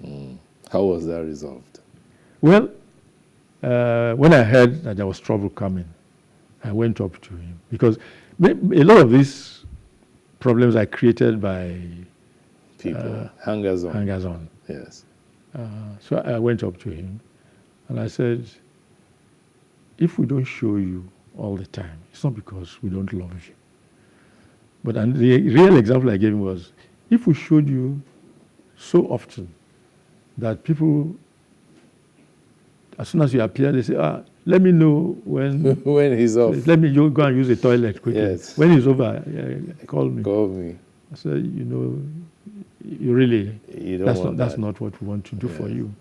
Speaker 3: Yeah.
Speaker 1: How was that resolved?
Speaker 3: Well, when I heard that there was trouble coming, I went up to him because a lot of these problems are created by
Speaker 1: People, hangers on.
Speaker 3: hangers on.
Speaker 1: Yes.
Speaker 3: So I went up to him and I said, if we don't show you all the time, it's not because we don't love you. But the real example I gave him was, if we showed you so often that people, as soon as you appear, they say, let me know when
Speaker 1: when he's off.
Speaker 3: Let me go and use the toilet quickly.
Speaker 1: Yes.
Speaker 3: When he's over, call me.
Speaker 1: Call me.
Speaker 3: I said, you really,
Speaker 1: You don't want
Speaker 3: that's
Speaker 1: that.
Speaker 3: not what we want to do for you.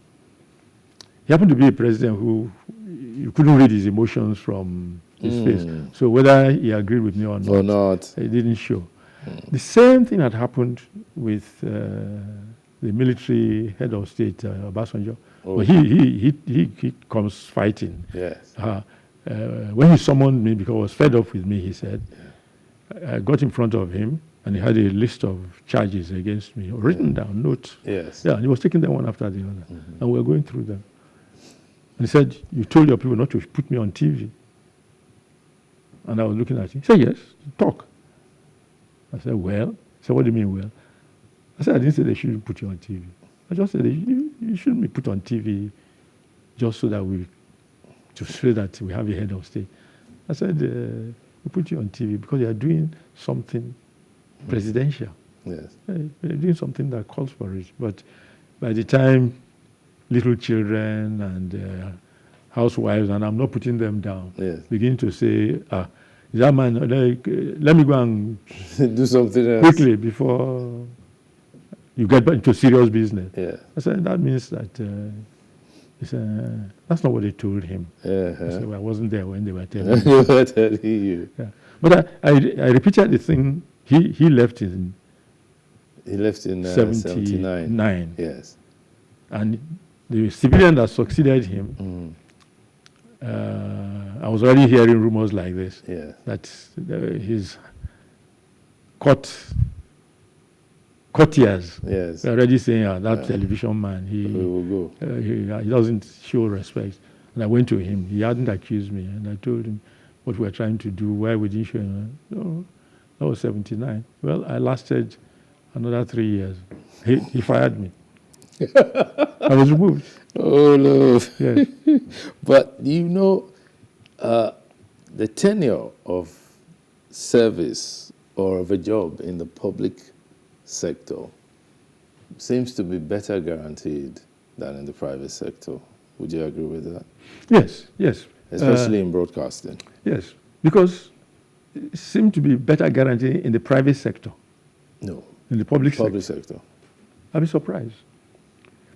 Speaker 3: He happened to be a president who you couldn't read his emotions from his face. So whether he agreed with me or not, it didn't show. The same thing had happened with the military head of state, Obasanjo. But he comes fighting.
Speaker 1: Yes.
Speaker 3: When he summoned me, because he was fed up with me, he said, I got in front of him and he had a list of charges against me, written down, notes.
Speaker 1: Yes.
Speaker 3: Yeah, and he was taking them one after the other. And we were going through them. And he said, you told your people not to put me on TV. And I was looking at him. He said, yes, talk. I said, well? He said, what do you mean, well? I said, I didn't say they shouldn't put you on TV. I just said, you shouldn't be put on TV just so that we have a head of state. I said, we put you on TV because you are doing something presidential.
Speaker 1: Yes.
Speaker 3: You're doing something that calls for it. But by the time little children and housewives, and I'm not putting them down, begin to say, that man, let me go and
Speaker 1: do something else
Speaker 3: quickly before you get back into serious business.
Speaker 1: Yeah.
Speaker 3: I said, that means that that's not what they told him. I said, well, I wasn't there when they were telling me.
Speaker 1: They were telling you.
Speaker 3: Yeah. But I repeated the thing. He left in
Speaker 1: 79. Yes.
Speaker 3: And the civilian that succeeded him, I was already hearing rumors like this, that his courtiers were already saying, that television man, he doesn't show respect. And I went to him. He hadn't accused me. And I told him what we were trying to do, why we didn't show him. No, that was 79. Well, I lasted another 3 years. He fired me. I was removed.
Speaker 1: Oh, no.
Speaker 3: Yes.
Speaker 1: But the tenure of service or of a job in the public sector seems to be better guaranteed than in the private sector. Would you agree with that?
Speaker 3: Yes.
Speaker 1: Especially in broadcasting.
Speaker 3: Yes, because it seems to be better guaranteed in the private sector.
Speaker 1: No.
Speaker 3: In the public sector. I'll be surprised.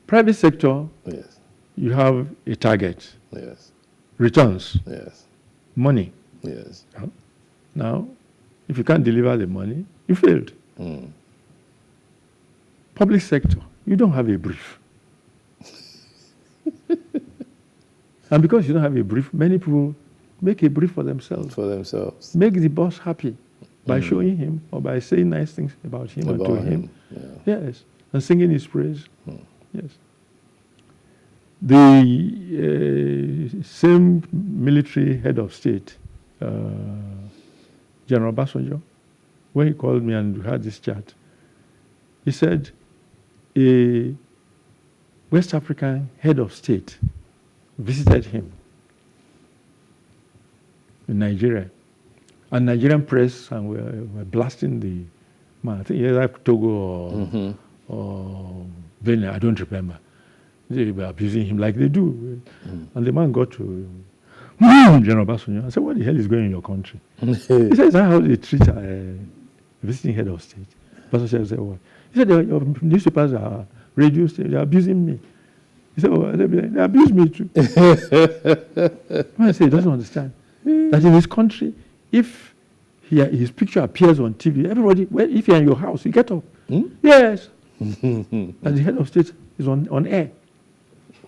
Speaker 3: Private sector, you have a target.
Speaker 1: Yes.
Speaker 3: Returns.
Speaker 1: Yes.
Speaker 3: Money.
Speaker 1: Yes.
Speaker 3: Now, if you can't deliver the money, you failed. Public sector, you don't have a brief. And because you don't have a brief, many people make a brief for themselves. Make the boss happy by showing him or by saying nice things about him or to him. Yes. And singing his praise. Yes. The same military head of state, General Obasanjo, when he called me and we had this chat, he said, a West African head of state visited him in Nigeria. And Nigerian press and were blasting the man. I think either Togo or Benin, I don't remember. They were abusing him like they do. And the man got to General Obasanjo. I said, what the hell is going on in your country? He said, is that how they treat a visiting head of state? Obasanjo said, what? He said, your newspapers are radio stations, they're abusing me. He said, oh, they abuse me too. I said, he doesn't understand that in this country, if his picture appears on TV, everybody, if you're in your house, you get up. Yes. And the head of state is on air.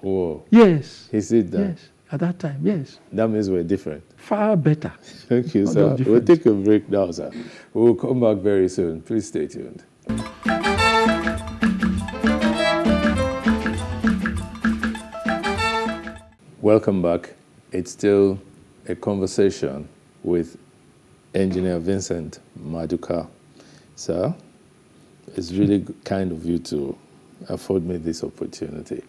Speaker 1: Whoa.
Speaker 3: Yes.
Speaker 1: He said that.
Speaker 3: Yes. At that time, yes.
Speaker 1: That means we're different.
Speaker 3: Far better.
Speaker 1: Thank you,
Speaker 3: Not
Speaker 1: sir.
Speaker 3: just
Speaker 1: We'll
Speaker 3: different.
Speaker 1: take a break now, sir. We'll come back very soon. Please stay tuned. Welcome back. It's still a conversation with Engineer Vincent Maduka. Sir, it's really kind of you to afford me this opportunity.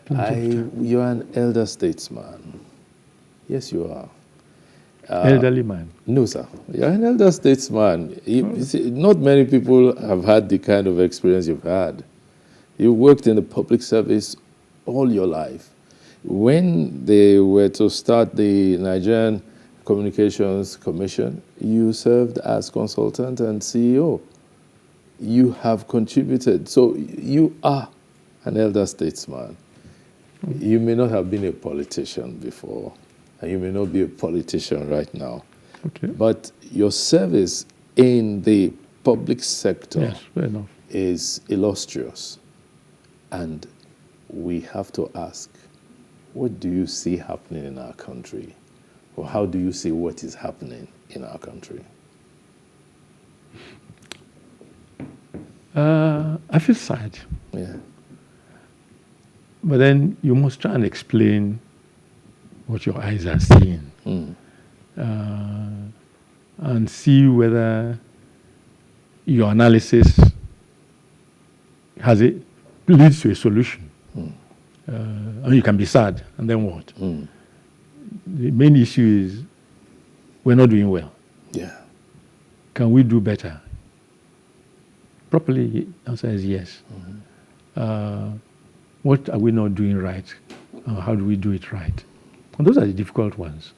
Speaker 1: You're an elder statesman. Yes, you are.
Speaker 3: Elderly man.
Speaker 1: No, sir. You're an elder statesman. You see, not many people have had the kind of experience you've had. You worked in the public service all your life. When they were to start the Nigerian Communications Commission, you served as consultant and CEO. You have contributed. So you are an elder statesman. You may not have been a politician before, and you may not be a politician right now.
Speaker 3: Okay.
Speaker 1: But your service in the public sector
Speaker 3: Yes, fair enough.
Speaker 1: is illustrious. And we have to ask, what do you see happening in our country? Or how do you see what is happening in our country?
Speaker 3: I feel sad.
Speaker 1: Yeah.
Speaker 3: But then you must try and explain what your eyes are seeing. And see whether your analysis leads to a solution. And you can be sad, and then what? The main issue is we're not doing well.
Speaker 1: Yeah.
Speaker 3: Can we do better? Properly, the answer is yes. What are we not doing right? How do we do it right? And those are the difficult ones.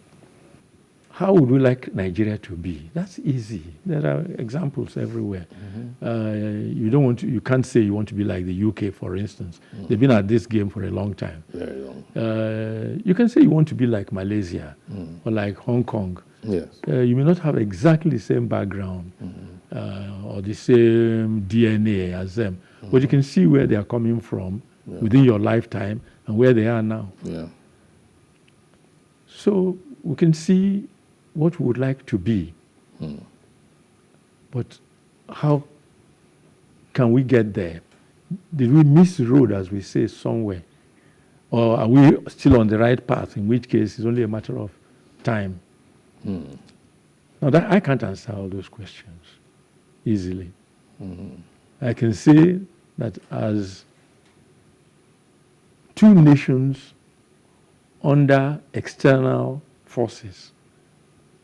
Speaker 3: How would we like Nigeria to be? That's easy. There are examples everywhere. You can't say you want to be like the UK, for instance. They've been at this game for a long time.
Speaker 1: Very long.
Speaker 3: You can say you want to be like Malaysia or like Hong Kong.
Speaker 1: Yes.
Speaker 3: You may not have exactly the same background or the same DNA as them, but you can see where they are coming from within your lifetime and where they are now.
Speaker 1: Yeah.
Speaker 3: So we can see what we would like to be. But how can we get there? Did we miss the road, as we say, somewhere? Or are we still on the right path, in which case it's only a matter of time? Now, I can't answer all those questions easily. I can say that as two nations under external forces,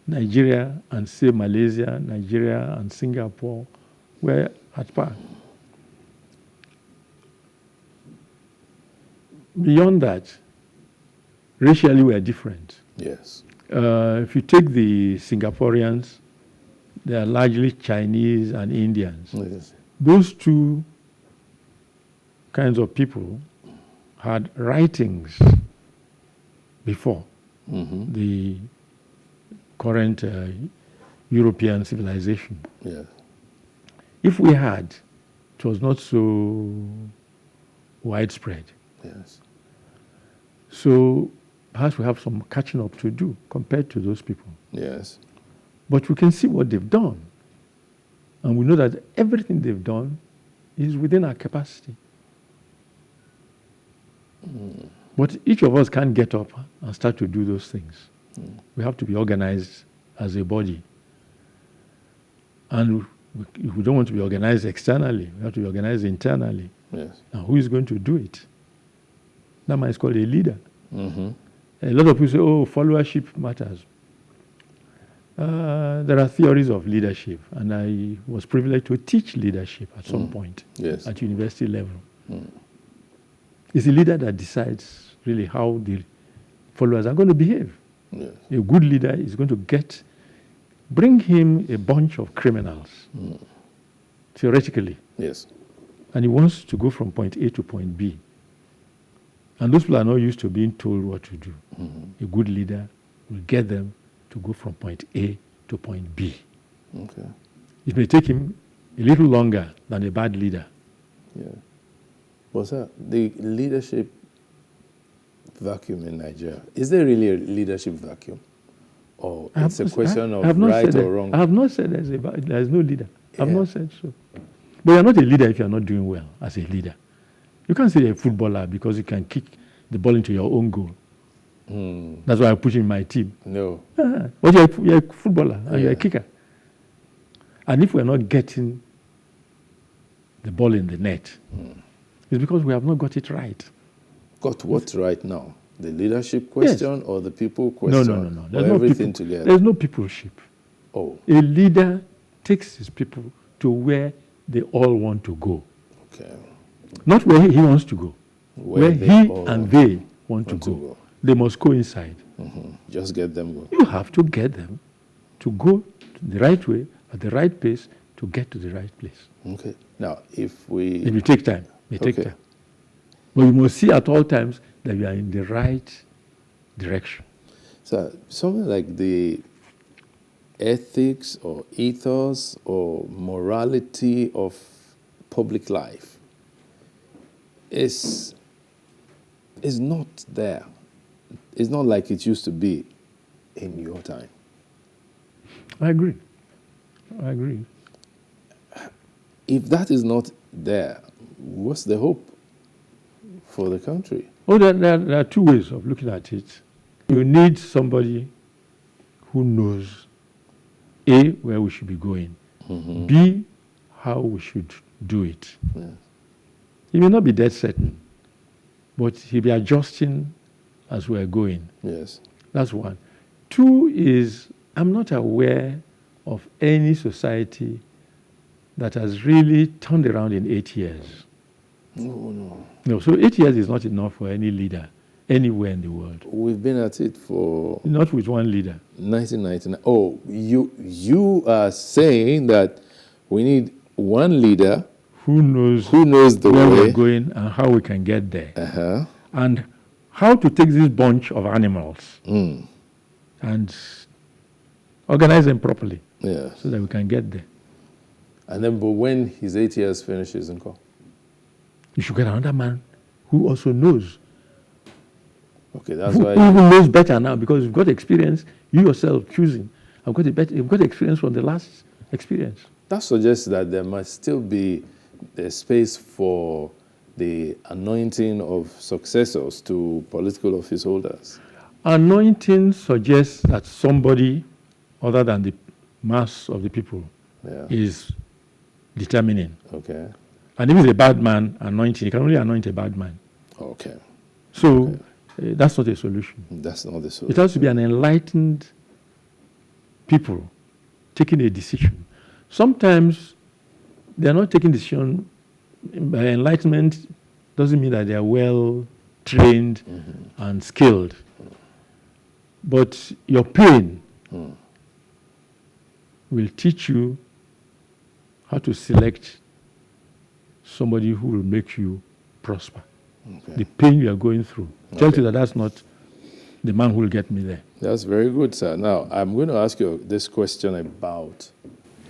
Speaker 3: Nigeria and say Malaysia, Nigeria and Singapore were at par. Beyond that, racially we are different.
Speaker 1: Yes.
Speaker 3: If you take the Singaporeans, they are largely Chinese and Indians.
Speaker 1: Yes.
Speaker 3: Those two kinds of people had writings before the current European civilization.
Speaker 1: Yeah.
Speaker 3: If we had, it was not so widespread.
Speaker 1: Yes.
Speaker 3: So perhaps we have some catching up to do compared to those people.
Speaker 1: Yes.
Speaker 3: But we can see what they've done. And we know that everything they've done is within our capacity. But each of us can't get up and start to do those things. We have to be organized as a body. And if we don't want to be organized externally, we have to be organized internally.
Speaker 1: Yes.
Speaker 3: Now, who is going to do it? That man is called a leader. A lot of people say, oh, followership matters. There are theories of leadership, and I was privileged to teach leadership at some point at university level. It's the leader that decides really how the followers are going to behave.
Speaker 1: Yes.
Speaker 3: A good leader is going to bring him a bunch of criminals, theoretically,
Speaker 1: Yes.
Speaker 3: and he wants to go from point A to point B. And those people are not used to being told what to do. A good leader will get them to go from point A to point B.
Speaker 1: Okay.
Speaker 3: It may take him a little longer than a bad leader.
Speaker 1: Yeah. But sir, the leadership vacuum in Nigeria. Is there really a leadership vacuum? Or it's a question
Speaker 3: I have
Speaker 1: of
Speaker 3: not
Speaker 1: right
Speaker 3: said
Speaker 1: or wrong?
Speaker 3: I have not said there's no leader. I have
Speaker 1: Yeah.
Speaker 3: not said so. But you're not a leader if you're not doing well as a leader. You can't say you're a footballer because you can kick the ball into your own goal. That's why I put you in my team.
Speaker 1: No.
Speaker 3: But you're a footballer and you're a
Speaker 1: Yeah.
Speaker 3: kicker. And if we're not getting the ball in the net, it's because we have not got it right.
Speaker 1: Got what right now? The leadership question or the people
Speaker 3: No,
Speaker 1: question?
Speaker 3: no.
Speaker 1: Or
Speaker 3: There's no
Speaker 1: everything
Speaker 3: people,
Speaker 1: together?
Speaker 3: There's no peopleship.
Speaker 1: Oh,
Speaker 3: A leader takes his people to where they all want to go.
Speaker 1: okay.
Speaker 3: Not where he wants to go. Where
Speaker 1: they
Speaker 3: he
Speaker 1: all
Speaker 3: and they want to
Speaker 1: want to
Speaker 3: go.
Speaker 1: go.
Speaker 3: They must coincide.
Speaker 1: Just get them going.
Speaker 3: You have to get them to go the right way, at the right pace, to get to the right place.
Speaker 1: Okay. Now, if
Speaker 3: It
Speaker 1: we...
Speaker 3: will take time. It will take
Speaker 1: Okay.
Speaker 3: time. But you must see at all times that you are in the right direction.
Speaker 1: So, something like the ethics or ethos or morality of public life is not there. It's not like it used to be in your time.
Speaker 3: I agree.
Speaker 1: If that is not there, what's the hope for the country?
Speaker 3: Oh, there are two ways of looking at it. You need somebody who knows, A, where we should be going, B, how we should do it.
Speaker 1: Yeah.
Speaker 3: He may not be dead certain, but he'll be adjusting as we're going.
Speaker 1: Yes.
Speaker 3: That's one. Two is, I'm not aware of any society that has really turned around in 8 years. No, so 8 years is not enough for any leader anywhere in the world.
Speaker 1: We've been at it for
Speaker 3: Not with one leader.
Speaker 1: 1999. Oh, you are saying that we need one leader
Speaker 3: Who knows
Speaker 1: the
Speaker 3: where
Speaker 1: way.
Speaker 3: we're going and how we can get there.
Speaker 1: Uh-huh.
Speaker 3: And how to take this bunch of animals and organize them properly
Speaker 1: Yeah.
Speaker 3: so that we can get there.
Speaker 1: And then, but when his 8 years finishes,
Speaker 3: You should get another man who also knows.
Speaker 1: okay, that's
Speaker 3: Who
Speaker 1: why.
Speaker 3: even knows better now because you've got experience, you yourself choosing. You've got experience from the last experience.
Speaker 1: That suggests that there must still be a space for the anointing of successors to political office holders.
Speaker 3: Anointing suggests that somebody other than the mass of the people is determining.
Speaker 1: Okay.
Speaker 3: And if it's a bad man anointing, you can only anoint a bad man.
Speaker 1: Okay.
Speaker 3: So that's not a solution.
Speaker 1: That's not the
Speaker 3: It
Speaker 1: solution.
Speaker 3: has to be an enlightened people taking a decision. Sometimes they're not taking decision. By enlightenment doesn't mean that they are well trained and skilled. But your pain will teach you how to select somebody who will make you prosper.
Speaker 1: Okay.
Speaker 3: The pain you are going through. Tell you that that's not the man who will get me there.
Speaker 1: That's very good, sir. Now, I'm going to ask you this question about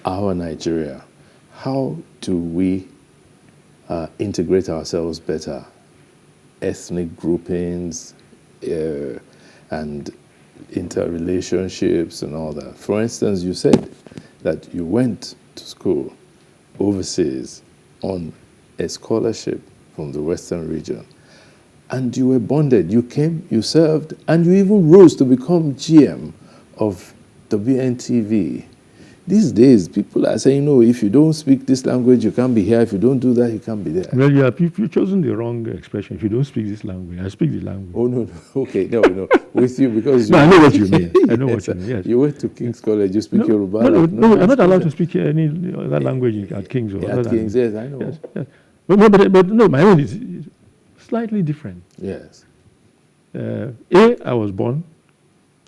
Speaker 1: our Nigeria. How do we integrate ourselves better? Ethnic groupings and interrelationships and all that. For instance, you said that you went to school overseas on a scholarship from the Western region. And you were bonded. You came, you served, and you even rose to become GM of WNTV. These days, people are saying, no, if you don't speak this language, you can't be here. If you don't do that, you can't be there.
Speaker 3: Well, you've chosen the wrong expression. If you don't speak this language, I speak the language.
Speaker 1: Oh, no. Okay, no. With you, because
Speaker 3: No, I know what you mean. I know what you mean, yes.
Speaker 1: You went to King's College, you speak Yoruba.
Speaker 3: No,
Speaker 1: like
Speaker 3: you're not allowed to
Speaker 1: speak.
Speaker 3: speak any other language at King's. Or
Speaker 1: At King's, yes, I know.
Speaker 3: Yes. But no, my own is slightly different.
Speaker 1: Yes.
Speaker 3: I was born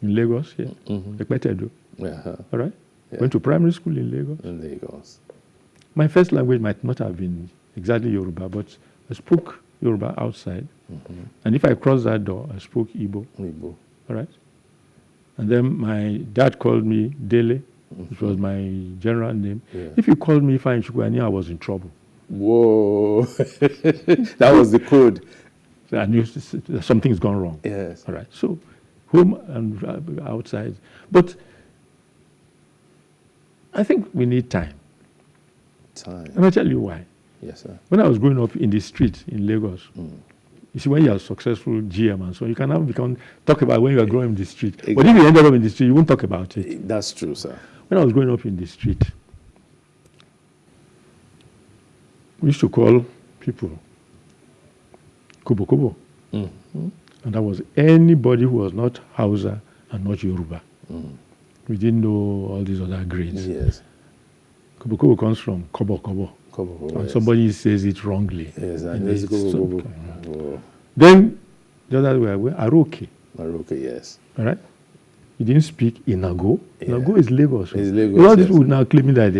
Speaker 3: in Lagos, here, Ekpetedo.
Speaker 1: Uh-huh.
Speaker 3: All right?
Speaker 1: Yeah.
Speaker 3: Went to primary school in Lagos.
Speaker 1: In Lagos.
Speaker 3: My first language might not have been exactly Yoruba, but I spoke Yoruba outside. And if I crossed that door, I spoke Igbo.
Speaker 1: Igbo.
Speaker 3: All right? And then my dad called me Dele, which was my general name.
Speaker 1: Yeah.
Speaker 3: If you called me Ifeanyi Chukwu, I knew I was in trouble.
Speaker 1: Whoa. That was the code.
Speaker 3: So I knew something's gone wrong.
Speaker 1: Yes.
Speaker 3: All right. So home and outside. But I think we need time.
Speaker 1: Time.
Speaker 3: And I'll tell you why.
Speaker 1: Yes, sir.
Speaker 3: When I was growing up in the street in Lagos, you see, when you are successful GM and so you can now talk about when you are growing in the street.
Speaker 1: Exactly.
Speaker 3: But if you ended up in the street, you won't talk about it.
Speaker 1: That's true, sir.
Speaker 3: When I was growing up in the street, we used to call people Kobo Kobo. And that was anybody who was not Hausa and not Yoruba. We didn't know all these other grades.
Speaker 1: Yes.
Speaker 3: Kobo Kobo comes from Kobo Kobo. And somebody says it wrongly.
Speaker 1: Yes, and let's go.
Speaker 3: Then the other way, Aroke.
Speaker 1: Maduka, yes.
Speaker 3: All right? You didn't speak Inago.
Speaker 1: Yeah.
Speaker 3: Inago is Lagos.
Speaker 1: It's Lagos.
Speaker 3: All these people now claiming that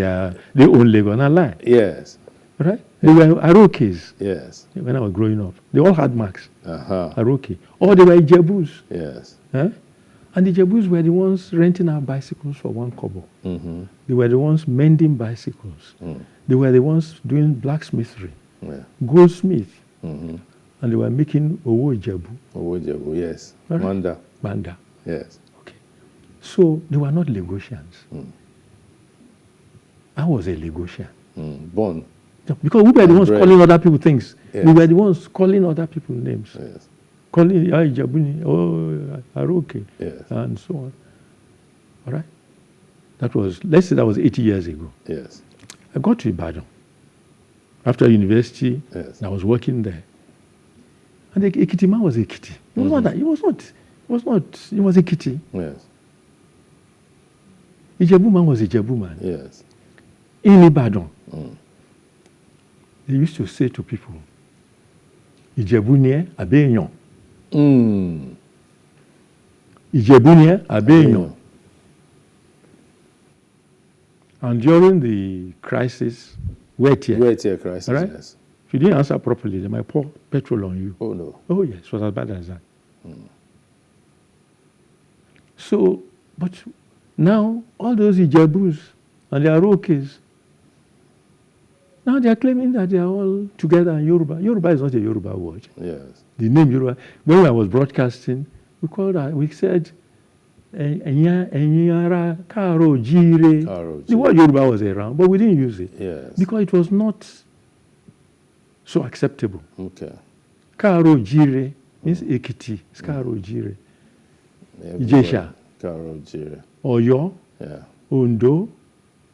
Speaker 3: they own Lagos. And I lie.
Speaker 1: Yes.
Speaker 3: All right? They were Arokes
Speaker 1: Yes.
Speaker 3: when I was growing up. They all had marks.
Speaker 1: Uh-huh.
Speaker 3: Aroke. Or they were Ijebus.
Speaker 1: Yes.
Speaker 3: Huh? And the Ijebus were the ones renting our bicycles for 1 kobo. They were the ones mending bicycles. They were the ones doing blacksmithery, goldsmith. And they were making Owo Ijebu.
Speaker 1: Owo Ijebu, yes.
Speaker 3: Right?
Speaker 1: Manda. Yes.
Speaker 3: Okay. So they were not Lagosians. I was a Lagosian.
Speaker 1: Born.
Speaker 3: Because we were the ones
Speaker 1: bred.
Speaker 3: calling other people things.
Speaker 1: Yes.
Speaker 3: We were the ones calling other people names.
Speaker 1: Yes.
Speaker 3: Calling Ijebuni, Aroke,
Speaker 1: Yes.
Speaker 3: and so on. All right? That was, let's say that was 80 years ago.
Speaker 1: Yes.
Speaker 3: I got to Ibadan after university.
Speaker 1: Yes.
Speaker 3: And I was working there. And the Ekiti man was Ekiti. He was not that. He was Ekiti.
Speaker 1: Yes.
Speaker 3: Ijebu man was Ijebu man.
Speaker 1: Yes.
Speaker 3: In Ibadan, they used to say to people, Ijebu nie abeyon. Ijebu nie abeyon. And during the crisis, wet here
Speaker 1: crisis,
Speaker 3: right?
Speaker 1: yes.
Speaker 3: If you didn't answer properly, they might pour petrol on you.
Speaker 1: Oh, no.
Speaker 3: Oh, yes, it was as bad as that. So, but now, all those Ijebus and the Arokes, now they are claiming that they are all together in Yoruba. Yoruba is not a Yoruba word.
Speaker 1: Yes.
Speaker 3: The name Yoruba, when I was broadcasting, we said, Enyara Karo Jire. The word Yoruba was around, but we didn't use it.
Speaker 1: Yes.
Speaker 3: Because it was not so acceptable.
Speaker 1: Okay.
Speaker 3: Karo Jire means Ekiti. It's Karo Jire. Ijesha.
Speaker 1: Karo Jire.
Speaker 3: Oyo.
Speaker 1: Yeah.
Speaker 3: Ondo.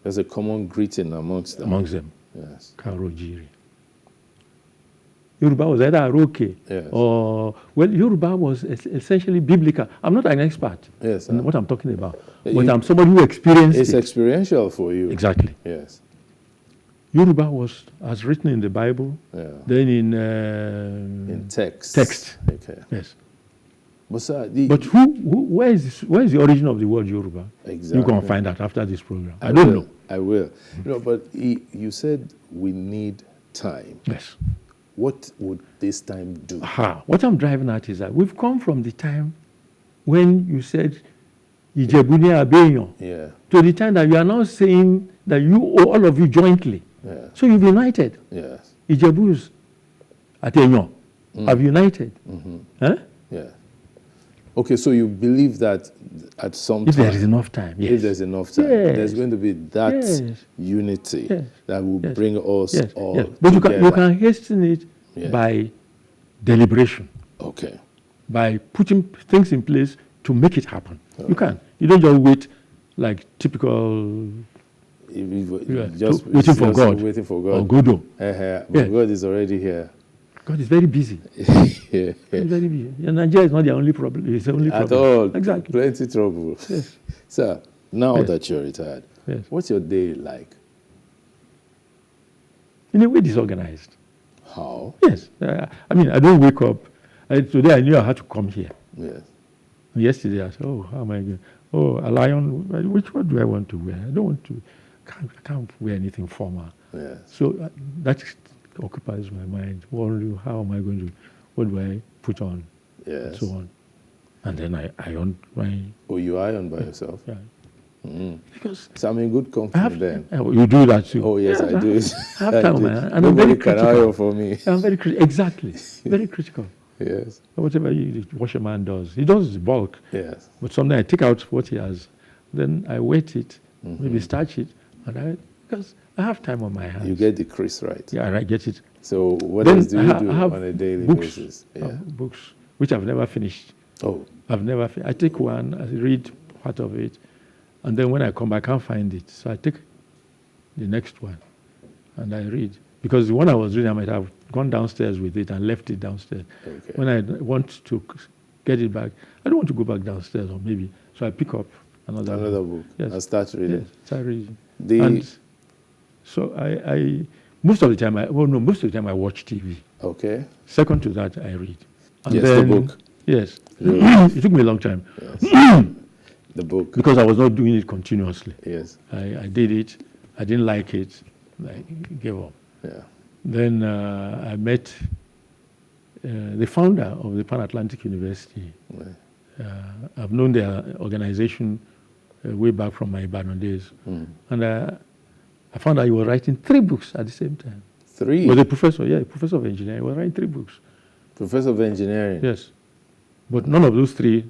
Speaker 1: There's a common greeting amongst them. Yes.
Speaker 3: Karo Jire. Yoruba was either Aroke or, well, Yoruba was essentially biblical. I'm not an expert in what I'm talking about, but I'm somebody who experienced it.
Speaker 1: It's experiential for you.
Speaker 3: Exactly.
Speaker 1: Yes.
Speaker 3: Yoruba was as written in the Bible, then
Speaker 1: in text. Okay.
Speaker 3: Yes.
Speaker 1: But, sir,
Speaker 3: where is the origin of the word Yoruba?
Speaker 1: Exactly.
Speaker 3: You're going to find out after this program. I don't know.
Speaker 1: I will. But you said we need time.
Speaker 3: Yes.
Speaker 1: What would this time do?
Speaker 3: What I'm driving at is that we've come from the time when you said Ijebuni Abeyon to the time that you are now saying that all of you jointly.
Speaker 1: Yeah.
Speaker 3: So you've united.
Speaker 1: Yes.
Speaker 3: Ijebus at Enyon have united. Huh?
Speaker 1: Yeah. Okay, so you believe that at some time,
Speaker 3: if there is enough time,
Speaker 1: if there's enough time, there's going to be that unity that will bring us all
Speaker 3: But
Speaker 1: together.
Speaker 3: you can hasten it by deliberation.
Speaker 1: Okay.
Speaker 3: By putting things in place to make it happen. You can. You don't just wait like typical waiting for God. Or Godot.
Speaker 1: But God is already here.
Speaker 3: God is very busy. He's very busy. And Nigeria is not the only problem. It's the only problem.
Speaker 1: At all.
Speaker 3: Exactly.
Speaker 1: Plenty trouble.
Speaker 3: Yes.
Speaker 1: Sir, now that you're retired, what's your day like?
Speaker 3: In a way, disorganized.
Speaker 1: How?
Speaker 3: Yes. I mean, I don't wake up. Today I knew I had to come here.
Speaker 1: Yes.
Speaker 3: And yesterday I said, oh, how am I going? Oh, a lion. Which one do I want to wear? I don't want to. I can't wear anything formal.
Speaker 1: Yes.
Speaker 3: So that occupies my mind. Wondering how am I going to? What do I put on?
Speaker 1: Yes.
Speaker 3: And so on. And then I iron my.
Speaker 1: Oh, you iron by yourself?
Speaker 3: Yeah. Because
Speaker 1: so I'm in good company then.
Speaker 3: You do that too.
Speaker 1: Oh yes, I do.
Speaker 3: I have time, man. And
Speaker 1: Nobody
Speaker 3: I'm very
Speaker 1: can
Speaker 3: critical.
Speaker 1: iron for me.
Speaker 3: I'm very critical. Exactly. Very critical.
Speaker 1: Yes.
Speaker 3: Whatever the washerman does, he does the bulk.
Speaker 1: Yes.
Speaker 3: But sometimes I take out what he has, then I wet it,
Speaker 1: Mm-hmm.
Speaker 3: maybe starch it, because I have time on my hands.
Speaker 1: You get the crease right.
Speaker 3: Yeah, I get it.
Speaker 1: So what
Speaker 3: Then
Speaker 1: else do you do
Speaker 3: I have
Speaker 1: on a daily
Speaker 3: books,
Speaker 1: basis?
Speaker 3: I have books which I've never finished.
Speaker 1: Oh,
Speaker 3: I take one, I read part of it, and then when I come back, I can't find it. So I take the next one, and I read. Because the one I was reading, I might have gone downstairs with it and left it downstairs.
Speaker 1: okay.
Speaker 3: When I want to get it back, I don't want to go back downstairs, or maybe. So I pick up another book.
Speaker 1: Yes.
Speaker 3: Yes.
Speaker 1: I start reading.
Speaker 3: Yes, start reading.
Speaker 1: The
Speaker 3: And so most of the time I watch TV.
Speaker 1: okay.
Speaker 3: Second to that, I read. And
Speaker 1: Yes,
Speaker 3: then,
Speaker 1: the book.
Speaker 3: Yes.
Speaker 1: Really?
Speaker 3: It took me a long time
Speaker 1: Yes. The book.
Speaker 3: because I was not doing it continuously.
Speaker 1: Yes.
Speaker 3: I did it. I didn't like it. I gave up.
Speaker 1: Yeah.
Speaker 3: Then I met the founder of the Pan-Atlantic University.
Speaker 1: Right.
Speaker 3: I've known their organization way back from my Ibadan days. And I found out he was writing 3 books at the same time.
Speaker 1: 3.
Speaker 3: He was a professor, a professor of engineering. He was writing 3 books.
Speaker 1: Professor of engineering.
Speaker 3: Yes. But none of those 3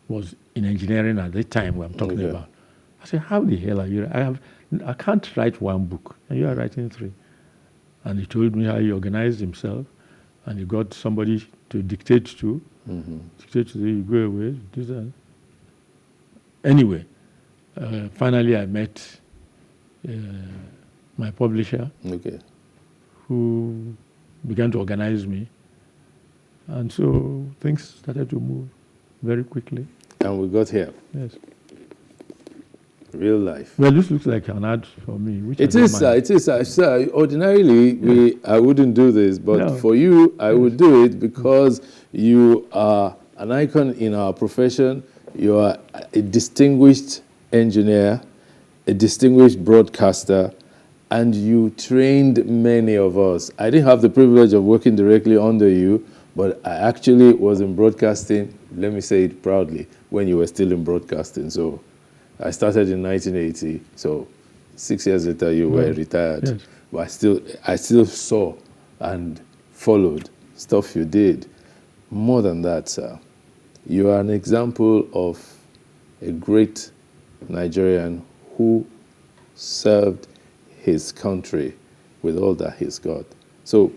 Speaker 3: was in engineering at the time I'm talking
Speaker 1: Okay.
Speaker 3: about. I said, how the hell are you? I can't write 1 book, and you are writing 3. And he told me how he organized himself, and he got somebody to dictate to. Dictate to, you go away, do that. Anyway, finally I met my publisher,
Speaker 1: Okay.
Speaker 3: who began to organize me. And so things started to move very quickly.
Speaker 1: And we got here.
Speaker 3: Yes.
Speaker 1: Real life.
Speaker 3: Well, this looks like an ad for me. Which
Speaker 1: It is, sir. It is, sir. Ordinarily, I wouldn't do this, but
Speaker 3: No.
Speaker 1: for you, I would do it because you are an icon in our profession. You are a distinguished engineer, a distinguished broadcaster, and you trained many of us. I didn't have the privilege of working directly under you, but I actually was in broadcasting, let me say it proudly, when you were still in broadcasting. So I started in 1980, so 6 years later you were retired.
Speaker 3: Yes.
Speaker 1: But I still saw and followed stuff you did. More than that, sir, you are an example of a great Nigerian who served his country with all that he's got. So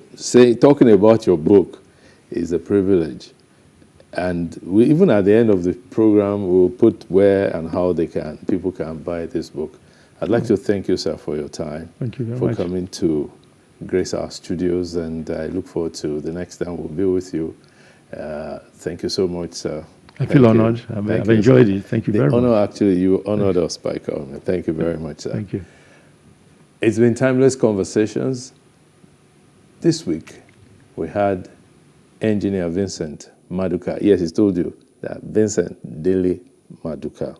Speaker 1: talking about your book is a privilege. And even at the end of the program, we'll put where and how people can buy this book. I'd like to thank you, sir, for your time.
Speaker 3: Thank you very
Speaker 1: for
Speaker 3: much.
Speaker 1: coming to grace our studios, and I look forward to the next time we'll be with you. Thank you so much, sir.
Speaker 3: I feel honored. I've enjoyed it. Thank you very much.
Speaker 1: Actually, you honored us by coming. Thank you very much, sir.
Speaker 3: Thank you.
Speaker 1: It's been Timeless Conversations. This week, we had engineer Vincent Maduka. Yes, he told you that Vincent Dele Maduka.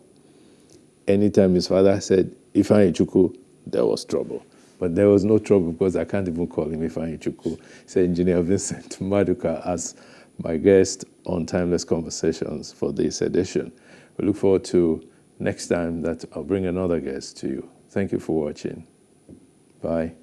Speaker 1: Anytime his father said Ifeanyi Chukwu, there was trouble. But there was no trouble because I can't even call him Ifeanyi Chukwu. It's engineer Vincent Maduka as my guest on Timeless Conversations for this edition. We look forward to next time that I'll bring another guest to you. Thank you for watching. Bye.